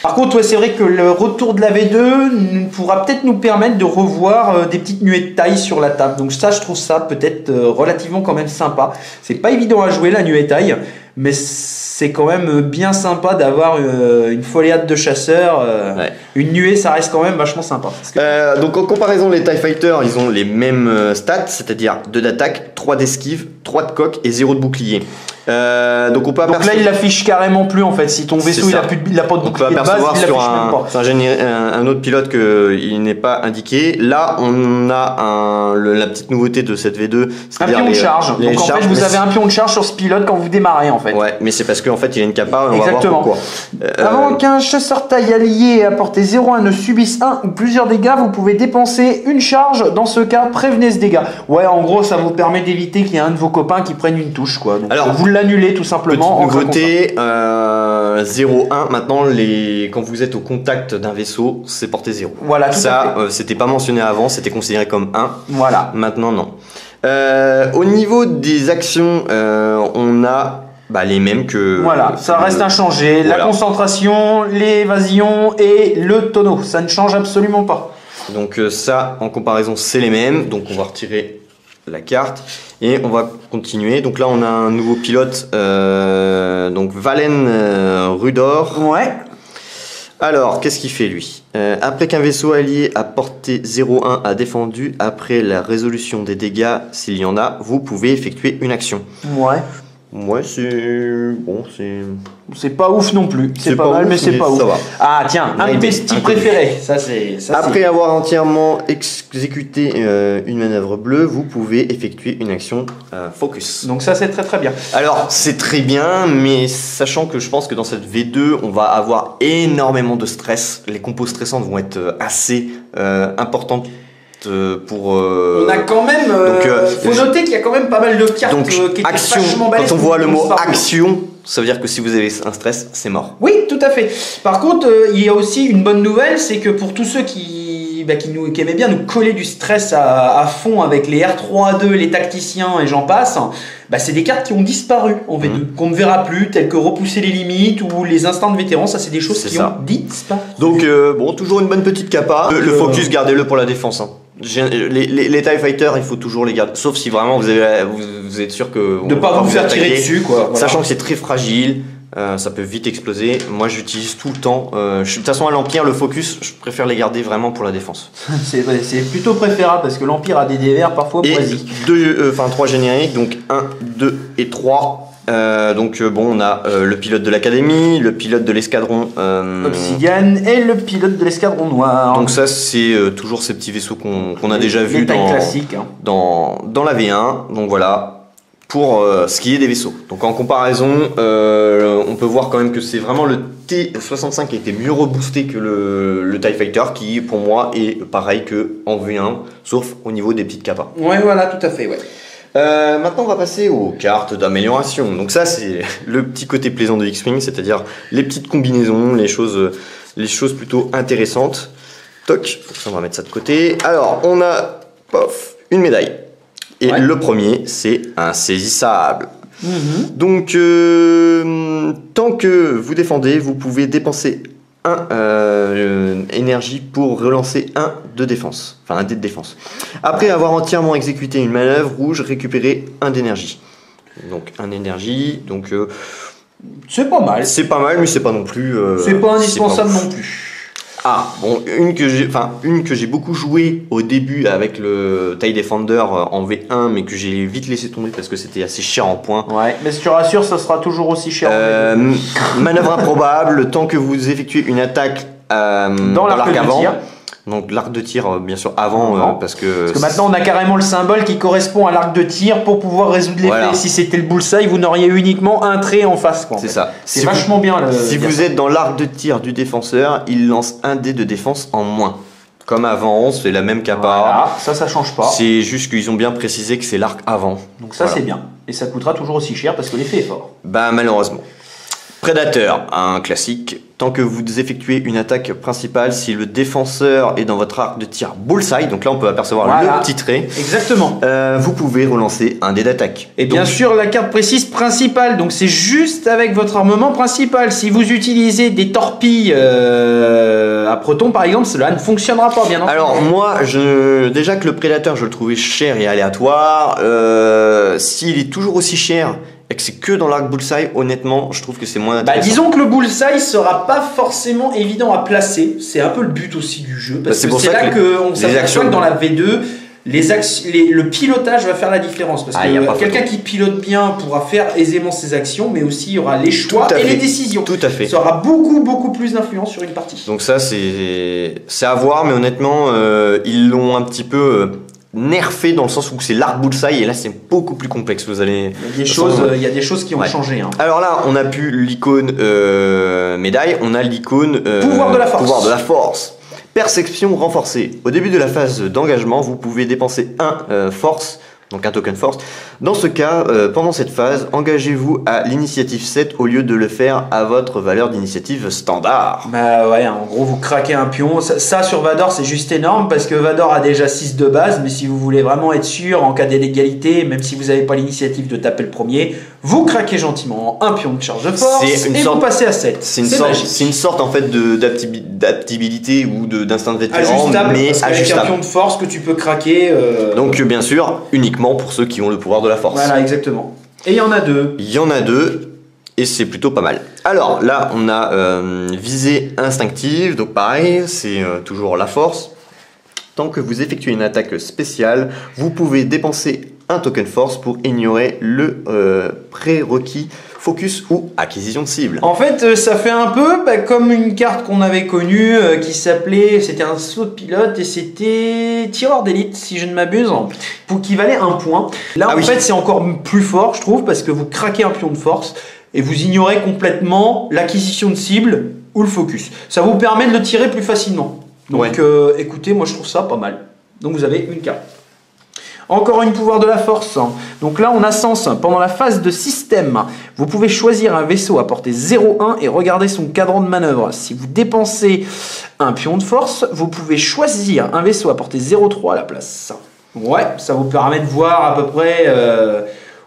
Par contre ouais, c'est vrai que le retour de la V2 pourra peut-être nous permettre de revoir des petites nuées de taille sur la table. Donc ça, je trouve ça peut-être relativement quand même sympa. C'est pas évident à jouer la nuée taille, mais c'est quand même bien sympa d'avoir une foliade de chasseurs. Ouais. Une nuée, ça reste quand même vachement sympa. Donc en comparaison, les TIE Fighters, ils ont les mêmes stats, c'est-à-dire 2 d'attaque, 3 d'esquive, 3 de coque et 0 de bouclier. Donc là, il l'affiche carrément plus en fait. Si ton vaisseau il a pas de bouclier de base, il l'affiche même pas. Sur un autre pilote il n'est pas indiqué. Là, on a la petite nouveauté de cette V2. Un pion de charge. Donc en fait, vous avez un pion de charge sur ce pilote quand vous démarrez en fait. Ouais, mais c'est parce qu'en fait, il a une kappa. Exactement. On va voir pourquoi. Avant qu'un chasseur taille allié à portée 0,1 ne subisse un ou plusieurs dégâts, vous pouvez dépenser une charge. Dans ce cas, prévenez ce dégât. Ouais, en gros, ça vous permet d'éviter qu'il y ait un de vos copains qui prenne une touche, quoi. Donc, alors, vous l'annulez tout simplement. Petite nouveauté, 0,1. Maintenant, quand vous êtes au contact d'un vaisseau, c'est portée 0. Voilà, tout ça, c'était pas mentionné avant, c'était considéré comme 1. Voilà. Maintenant, non. Au niveau des actions, on a les mêmes que... Voilà, ça reste inchangé. Voilà. La concentration, l'évasion et le tonneau. Ça ne change absolument pas. Donc ça, en comparaison, c'est les mêmes. Donc on va retirer la carte et on va continuer. Donc là, on a un nouveau pilote, donc Valen Rudor. Ouais. Alors, qu'est-ce qu'il fait lui? Après qu'un vaisseau allié à portée 0,1 a défendu, après la résolution des dégâts, s'il y en a, vous pouvez effectuer une action. Ouais. Ouais, c'est... Bon, c'est pas ouf non plus. C'est pas mal, mais c'est pas ouf. Ah tiens, un de mes petits préférés. Après avoir entièrement exécuté une manœuvre bleue, vous pouvez effectuer une action focus. Donc ça, c'est très très bien. Alors, c'est très bien, mais sachant que je pense que dans cette V2, on va avoir énormément de stress. Les compos stressantes vont être assez importantes. On a quand même faut noter qu'il y a quand même pas mal de cartes qui étaient vachement balèzes. Quand on voit le mot action, ça veut dire que si vous avez un stress, c'est mort. Oui, tout à fait. Par contre, il y a aussi une bonne nouvelle, c'est que pour tous ceux qui aimaient bien nous coller du stress à fond avec les R3A2, les tacticiens et j'en passe, c'est des cartes qui ont disparu en V2, qu'on ne verra plus, telles que repousser les limites ou les instants de vétérans. Ça, c'est des choses qui ont disparu. Donc, toujours une bonne petite kappa. Le focus, gardez-le pour la défense. Hein. Les TIE Fighters, il faut toujours les garder, sauf si vraiment vous êtes sûr que de pas vous faire tirer dessus, quoi. Voilà. Sachant que c'est très fragile, ça peut vite exploser. Moi, j'utilise tout le temps. De toute façon, à l'Empire, le focus, je préfère les garder vraiment pour la défense. C'est vrai, c'est plutôt préférable parce que l'Empire a des DVR parfois moisis. 3 génériques, donc 1, 2 et 3. On a le pilote de l'académie, le pilote de l'escadron Obsidian et le pilote de l'escadron noir. Donc ça, c'est toujours ces petits vaisseaux qu'on a déjà vus dans la V1. Donc voilà, pour ce qui est des vaisseaux. Donc en comparaison, on peut voir quand même que c'est vraiment le T-65 qui a été mieux reboosté que le TIE Fighter, qui pour moi est pareil qu'en V1, sauf au niveau des petites kappas. Ouais, voilà, tout à fait, ouais. Maintenant, on va passer aux cartes d'amélioration. Donc ça, c'est le petit côté plaisant de X-Wing, c'est-à-dire les petites combinaisons, les choses plutôt intéressantes. Toc, on va mettre ça de côté. Alors, on a, une médaille. Et le premier, c'est un saisissable. Donc, tant que vous défendez, vous pouvez dépenser 1 énergie pour relancer 1 de défense, enfin un dé de défense. Après avoir entièrement exécuté une manœuvre rouge, récupérez 1 d'énergie. Donc 1 énergie, donc c'est pas mal. C'est pas mal, mais c'est pas non plus. C'est pas indispensable non plus. Ah, bon, une que j'ai beaucoup joué au début avec le TIE Defender en V1, mais que j'ai vite laissé tomber parce que c'était assez cher en points. Ouais, mais si tu rassures, ça sera toujours aussi cher. Manœuvre improbable, tant que vous effectuez une attaque dans l'arc avant. Donc l'arc de tir, bien sûr, avant, parce que maintenant on a carrément le symbole qui correspond à l'arc de tir pour pouvoir résoudre l'effet. Voilà. Si c'était le bullseye, vous n'auriez uniquement un trait en face. C'est ça. C'est vachement bien. Si vous êtes dans l'arc de tir du défenseur, il lance un dé de défense en moins. Comme avant, c'est la même capa. Voilà, ça change pas. C'est juste qu'ils ont bien précisé que c'est l'arc avant. Donc ça c'est bien. Et ça coûtera toujours aussi cher parce que l'effet est fort. Bah malheureusement. Prédateur, un classique. Tant que vous effectuez une attaque principale, si le défenseur est dans votre arc de tir bullseye, donc là on peut apercevoir le petit trait. Exactement. Vous pouvez relancer un dé d'attaque. Et bien sûr la carte précise principale, donc c'est juste avec votre armement principal. Si vous utilisez des torpilles à proton par exemple, cela ne fonctionnera pas bien entendu. Alors moi, déjà que le prédateur je le trouvais cher et aléatoire, s'il est toujours aussi cher et que c'est que dans l'arc bullseye, honnêtement, je trouve que c'est moins intéressant. Disons que le bullseye sera pas forcément évident à placer. C'est un peu le but aussi du jeu. Parce que c'est là qu'on s'aperçoit que dans la V2, le pilotage va faire la différence. Parce que quelqu'un qui pilote bien pourra faire aisément ses actions, mais aussi il y aura les choix et les décisions. Tout à fait. Ça aura beaucoup plus d'influence sur une partie. Donc ça, c'est à voir, mais honnêtement, ils l'ont un petit peu nerfé dans le sens où c'est l'arc bullseye et là c'est beaucoup plus complexe. Vous allez. Il y a des choses qui ont changé. Hein. Alors là, on a plus l'icône médaille, on a l'icône pouvoir de la force. Pouvoir de la force. Perception renforcée. Au début de la phase d'engagement, vous pouvez dépenser un force, donc un token force. Dans ce cas, pendant cette phase, engagez-vous à l'initiative 7 au lieu de le faire à votre valeur d'initiative standard. Bah ouais, en gros, vous craquez un pion. Ça sur Vador, c'est juste énorme parce que Vador a déjà 6 de base, mais si vous voulez vraiment être sûr en cas d'égalité, même si vous n'avez pas l'initiative de taper le premier, vous craquez gentiment un pion de charge de force vous passez à 7. C'est une sorte en fait d'adaptabilité ou d'instinct de vétéran, mais ajustable. Avec un pion de force que tu peux craquer. Donc bien sûr, uniquement pour ceux qui ont le pouvoir de la force. Voilà, exactement. Et il y en a deux. Il y en a deux, et c'est plutôt pas mal. Alors là, on a visée instinctive, donc pareil, c'est toujours la force. Tant que vous effectuez une attaque spéciale, vous pouvez dépenser un token force pour ignorer le prérequis focus ou acquisition de cible. En fait, ça fait un peu comme une carte qu'on avait connue qui s'appelait, c'était un saut de pilote et c'était tireur d'élite si je ne m'abuse, qui valait un point. Là en fait c'est encore plus fort je trouve parce que vous craquez un pion de force et vous ignorez complètement l'acquisition de cible ou le focus. Ça vous permet de le tirer plus facilement. Donc écoutez, moi je trouve ça pas mal. Donc vous avez une carte. Encore une pouvoir de la force. Donc là, on a sens. Pendant la phase de système, vous pouvez choisir un vaisseau à portée 0,1 et regarder son cadran de manœuvre. Si vous dépensez un pion de force, vous pouvez choisir un vaisseau à portée 0,3 à la place. Ouais, ça vous permet de voir à peu près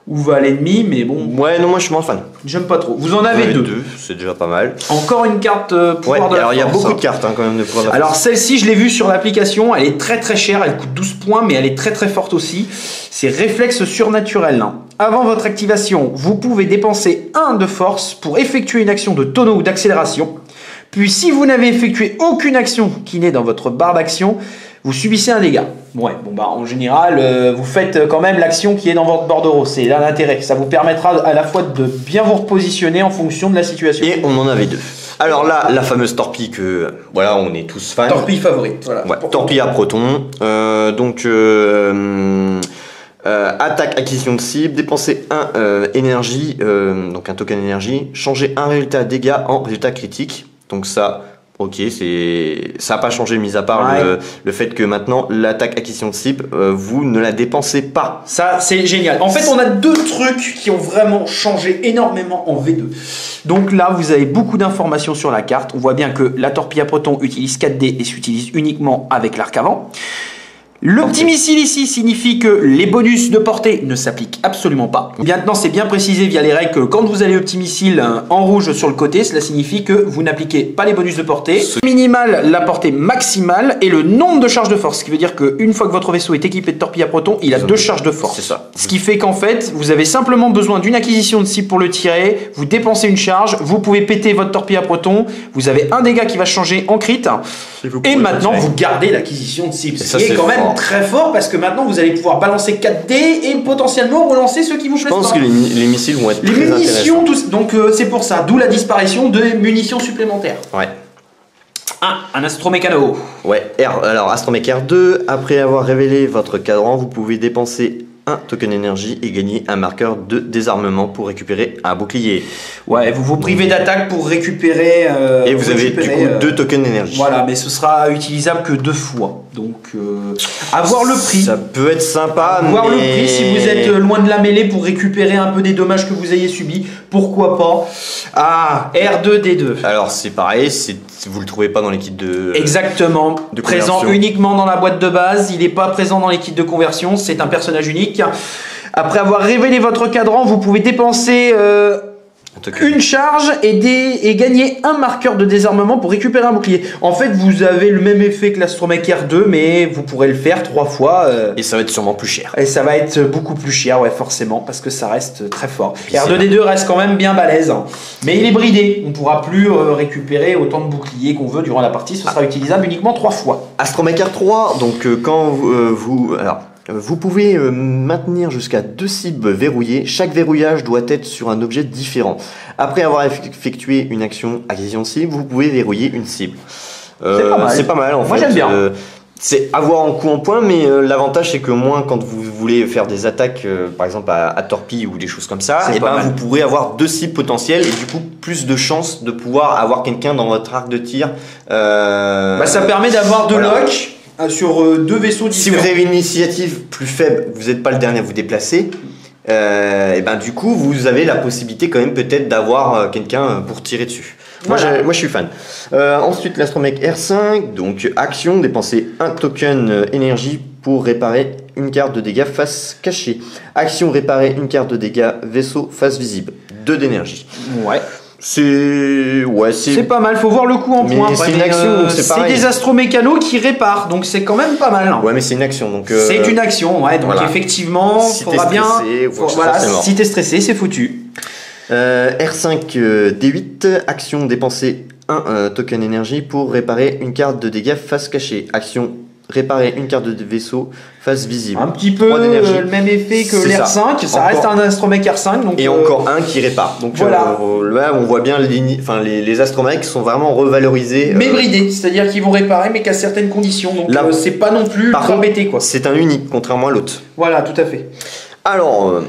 où va l'ennemi, mais bon. Ouais, non, moi je suis moins fan. J'aime pas trop. Vous en avez deux. C'est déjà pas mal. Encore une carte pouvoir de la force. Alors il y a beaucoup de cartes quand même de pouvoir de la force. Alors celle-ci, je l'ai vue sur l'application. Elle est très chère. Elle coûte 12 points, mais elle est très forte aussi. C'est réflexe surnaturel. Avant votre activation, vous pouvez dépenser 1 de force pour effectuer une action de tonneau ou d'accélération. Puis si vous n'avez effectué aucune action qui n'est dans votre barre d'action, vous subissez un dégât. Ouais, bon en général, vous faites quand même l'action qui est dans votre bordereau. C'est là l'intérêt. Ça vous permettra à la fois de bien vous repositionner en fonction de la situation. Et on en avait deux. Alors là, la fameuse torpille que, voilà, on est tous fans. Torpille favorite. Voilà. Ouais, torpille à proton. Attaque, acquisition de cible, dépenser 1 énergie, donc un token énergie, changer un résultat dégâts en résultat critique. Donc ça... Ok, ça n'a pas changé, mis à part le fait que maintenant, l'attaque acquisition de cible, vous ne la dépensez pas. Ça, c'est génial. En fait, on a deux trucs qui ont vraiment changé énormément en V2. Donc là, vous avez beaucoup d'informations sur la carte. On voit bien que la torpille à proton utilise 4D et s'utilise uniquement avec l'arc avant. Le petit missile ici signifie que les bonus de portée ne s'appliquent absolument pas. Maintenant, c'est bien précisé via les règles que quand vous allez au petit missile en rouge sur le côté, cela signifie que vous n'appliquez pas les bonus de portée. Minimal, la portée maximale et le nombre de charges de force. Ce qui veut dire qu'une fois que votre vaisseau est équipé de torpilles à protons, il a 2 charges de force. C'est ça. Ce qui fait qu'en fait, vous avez simplement besoin d'une acquisition de cible pour le tirer, vous dépensez une charge, vous pouvez péter votre torpille à protons, vous avez un dégât qui va changer en crit, et maintenant vous gardez l'acquisition de cible. Ce qui est quand même très fort parce que maintenant vous allez pouvoir balancer 4 dés et potentiellement relancer ceux qui vous plaisent pas. Je pense que les missiles vont être très munitions, donc c'est pour ça, d'où la disparition de munitions supplémentaires. Ouais. Un astromécano. Ouais, alors Astromech R2, après avoir révélé votre cadran, vous pouvez dépenser un token d'énergie et gagner un marqueur de désarmement pour récupérer un bouclier. Ouais, vous vous privez d'attaque pour récupérer... et vous avez du coup 2 tokens d'énergie. Voilà, mais ce sera utilisable que 2 fois. Donc, avoir le prix. Ça peut être sympa, avoir le prix si vous êtes loin de la mêlée pour récupérer un peu des dommages que vous ayez subis. Pourquoi pas. R2D2. Alors c'est pareil, vous le trouvez pas dans les kits de... Exactement. Présent uniquement dans la boîte de base. Il n'est pas présent dans les kits de conversion. C'est un personnage unique. Après avoir révélé votre cadran, vous pouvez dépenser... une charge et gagner un marqueur de désarmement pour récupérer un bouclier. En fait, vous avez le même effet que l'Astromech R2, mais vous pourrez le faire 3 fois. Et ça va être sûrement plus cher. Et ça va être beaucoup plus cher, ouais, forcément, parce que ça reste très fort. R2D2 reste quand même bien balèze, hein. Mais il est bridé. On ne pourra plus récupérer autant de boucliers qu'on veut durant la partie. Ce sera utilisable uniquement 3 fois. Astromech R3, donc quand vous pouvez maintenir jusqu'à 2 cibles verrouillées. Chaque verrouillage doit être sur un objet différent. Après avoir effectué une action acquisition de cible, vous pouvez verrouiller une cible. C'est pas mal en fait. Moi j'aime bien. C'est avoir un coup en point, mais l'avantage c'est que moins quand vous voulez faire des attaques, par exemple à torpille ou des choses comme ça, et vous pourrez avoir 2 cibles potentielles et du coup plus de chances de pouvoir avoir quelqu'un dans votre arc de tir. Ça permet d'avoir de lock sur 2 vaisseaux différents. Si vous avez une initiative plus faible, vous n'êtes pas le dernier à vous déplacer, du coup vous avez la possibilité quand même peut-être d'avoir quelqu'un pour tirer dessus. Voilà. Moi je suis fan. Ensuite l'Astromech R5, donc action, dépenser un token énergie pour réparer une carte de dégâts face cachée. Action, réparer une carte de dégâts vaisseau face visible. 2 d'énergie. Ouais. C'est pas mal, faut voir le coup en point. C'est une action, donc c'est des astromécanos qui réparent, donc c'est quand même pas mal. Hein. Ouais, mais c'est une action, donc. C'est une action, ouais, donc effectivement, si faudra bien. Si t'es stressé, c'est foutu. R5 D8, action, dépenser un token énergie pour réparer une carte de dégâts face cachée. Action, réparer une carte de vaisseau face visible. Un petit peu le même effet que l'R5, ça reste un Astromech R5. Donc, et encore un qui répare. Donc voilà. Là, on voit bien les Astromech sont vraiment revalorisés. Mais bridés, c'est-à-dire qu'ils vont réparer, mais qu'à certaines conditions. Donc là, c'est pas non plus embêté, quoi. C'est un unique, contrairement à l'autre. Voilà, tout à fait. Alors,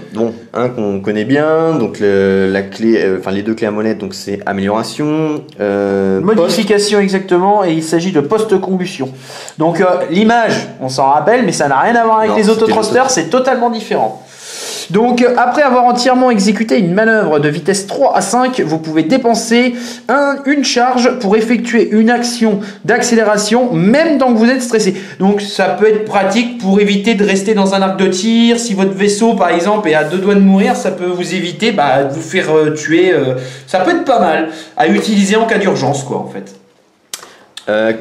un qu'on connaît bien, donc la clé, les 2 clés à molette, donc c'est amélioration, modification exactement, et il s'agit de post-combustion. Donc l'image, on s'en rappelle, mais ça n'a rien à voir avec les autothrusters, c'est totalement différent. Donc après avoir entièrement exécuté une manœuvre de vitesse 3 à 5, vous pouvez dépenser une charge pour effectuer une action d'accélération même tant que vous êtes stressé. Donc ça peut être pratique pour éviter de rester dans un arc de tir. Si votre vaisseau par exemple est à 2 doigts de mourir, ça peut vous éviter de vous faire tuer. Ça peut être pas mal à utiliser en cas d'urgence quoi en fait.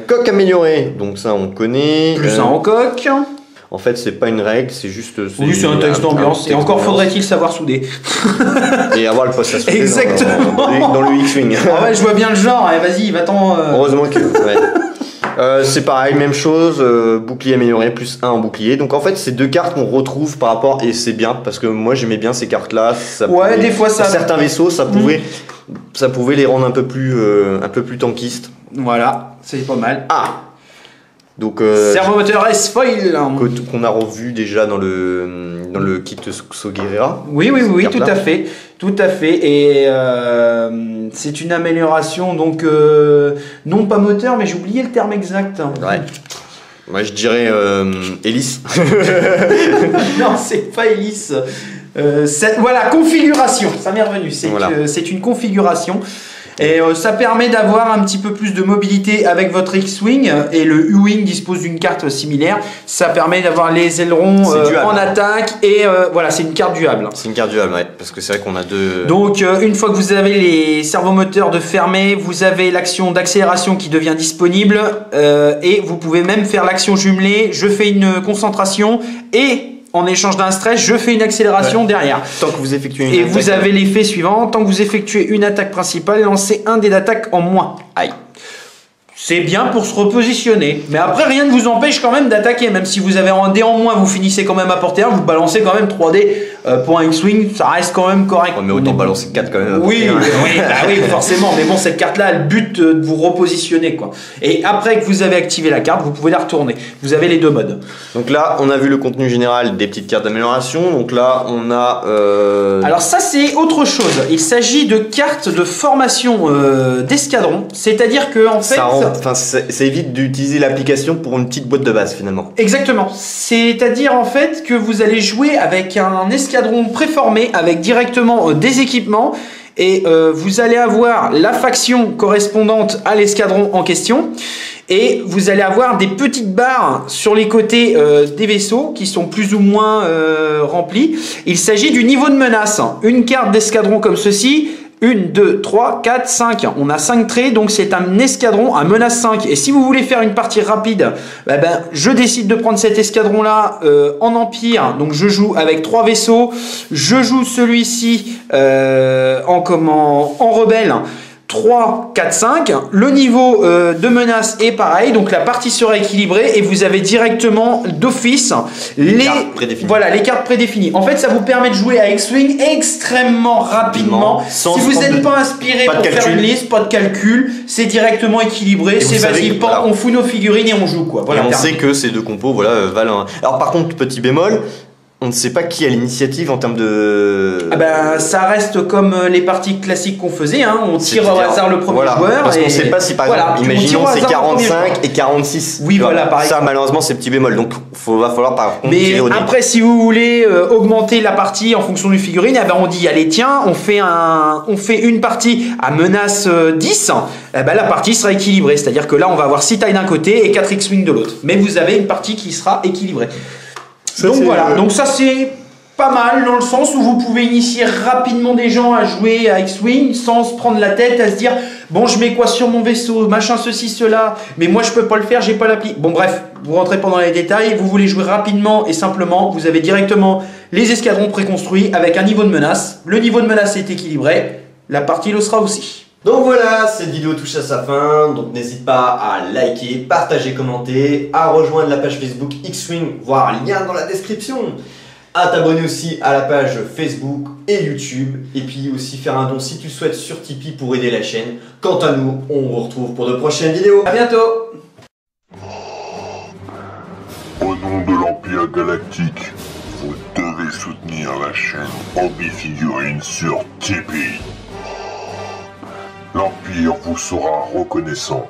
Coque améliorée, donc ça on connaît. Plus 1 en coque. En fait, c'est pas une règle, c'est juste. Oui, c'est un texte d'ambiance. Et encore faudrait-il savoir souder. Et avoir le poste à souder. Exactement. Dans le X-Wing. Ah ouais, je vois bien le genre. Allez, vas-y, va-t'en. Heureusement que. Ouais. C'est pareil, même chose. Bouclier amélioré, plus 1 en bouclier. Donc en fait, c'est 2 cartes qu'on retrouve par rapport. Et c'est bien, parce que moi j'aimais bien ces cartes-là. Des fois ça. Certains vaisseaux, ça pouvait les rendre un peu plus tankistes. Voilà, c'est pas mal. Donc, servomoteur S-Foil qu'on a revu déjà dans le kit Xoguerra. Oui, tout à fait. Tout à fait. Et c'est une amélioration, donc non pas moteur, mais j'ai oublié le terme exact. Ouais. Moi je dirais hélice. Non, c'est pas hélice. Voilà, configuration. Ça m'est revenu. C'est une configuration. Et ça permet d'avoir un petit peu plus de mobilité avec votre X-Wing. Et le U-Wing dispose d'une carte similaire. Ça permet d'avoir les ailerons en attaque. Et voilà, c'est une carte duable. C'est une carte duable, ouais. Parce que c'est vrai qu'on a deux... Donc, une fois que vous avez les servomoteurs de fermer, vous avez l'action d'accélération qui devient disponible. Et vous pouvez même faire l'action jumelée. Je fais une concentration et... en échange d'un stress, je fais une accélération derrière. Tant que vous effectuez une attaque. Et vous avez l'effet suivant. Tant que vous effectuez une attaque principale, lancez un dé d'attaque en moins. Aïe. C'est bien pour se repositionner. Mais après, rien ne vous empêche quand même d'attaquer. Même si vous avez un dé en moins, vous finissez quand même à portée 1, vous balancez quand même 3 dés pour un X-Wing. Ça reste quand même correct. Ouais, mais autant balancer 4 quand même. Oui, oui, forcément. Mais bon, cette carte-là, elle bute de vous repositionner, quoi. Et après que vous avez activé la carte, vous pouvez la retourner. Vous avez les deux modes. Donc là, on a vu le contenu général des petites cartes d'amélioration. Donc là, on a... Alors ça, c'est autre chose. Il s'agit de cartes de formation d'escadron. C'est-à-dire que en fait... ça évite d'utiliser l'application pour une petite boîte de base, finalement. Exactement. C'est-à-dire en fait que vous allez jouer avec un escadron préformé, avec directement des équipements. Et vous allez avoir la faction correspondante à l'escadron en question. Et vous allez avoir des petites barres sur les côtés des vaisseaux qui sont plus ou moins remplis. Il s'agit du niveau de menace. Une carte d'escadron comme ceci, 1, 2, 3, 4, 5. On a 5 traits, donc c'est un escadron à menace 5. Et si vous voulez faire une partie rapide, je décide de prendre cet escadron-là en empire. Donc je joue avec 3 vaisseaux. Je joue celui-ci en rebelle. 3, 4, 5. Le niveau de menace est pareil, donc la partie sera équilibrée et vous avez directement d'office les cartes prédéfinies. En fait, ça vous permet de jouer à X-Wing extrêmement rapidement. Si vous n'êtes pas inspiré pour faire une liste, pas de calcul, c'est directement équilibré, c'est vas-y, on fout nos figurines et on joue, quoi. Voilà, et on sait que ces deux compos valent. Alors par contre, petit bémol, on ne sait pas qui a l'initiative en termes de... ça reste comme les parties classiques qu'on faisait, hein. On tire au hasard le premier joueur. Parce qu'on ne sait pas si par exemple, imaginons c'est 45 et 46. Oui, voilà, pareil. Ça, malheureusement, c'est petit bémol, donc va falloir par contre tirer au dé. Après, si vous voulez augmenter la partie en fonction du figurine, on dit, allez, tiens, on fait une partie à menace 10, la partie sera équilibrée. C'est-à-dire que là, on va avoir 6 tailles d'un côté et 4 X-Wing de l'autre. Mais vous avez une partie qui sera équilibrée. Donc voilà, donc ça c'est pas mal dans le sens où vous pouvez initier rapidement des gens à jouer à X-Wing sans se prendre la tête à se dire bon, je mets quoi sur mon vaisseau, machin, ceci, cela, mais moi je peux pas le faire, j'ai pas l'appli. Bon bref, vous rentrez pas dans les détails, vous voulez jouer rapidement et simplement, vous avez directement les escadrons préconstruits avec un niveau de menace. Le niveau de menace est équilibré, la partie le sera aussi. Donc voilà, cette vidéo touche à sa fin, donc n'hésite pas à liker, partager, commenter, à rejoindre la page Facebook X-Wing, voir lien dans la description, à t'abonner aussi à la page Facebook et YouTube, et puis aussi faire un don si tu le souhaites sur Tipeee pour aider la chaîne. Quant à nous, on vous retrouve pour de prochaines vidéos. À bientôt. Au nom de l'Empire Galactique, vous devez soutenir la chaîne Hobby Figurines sur Tipeee. L'Empire vous sera reconnaissant.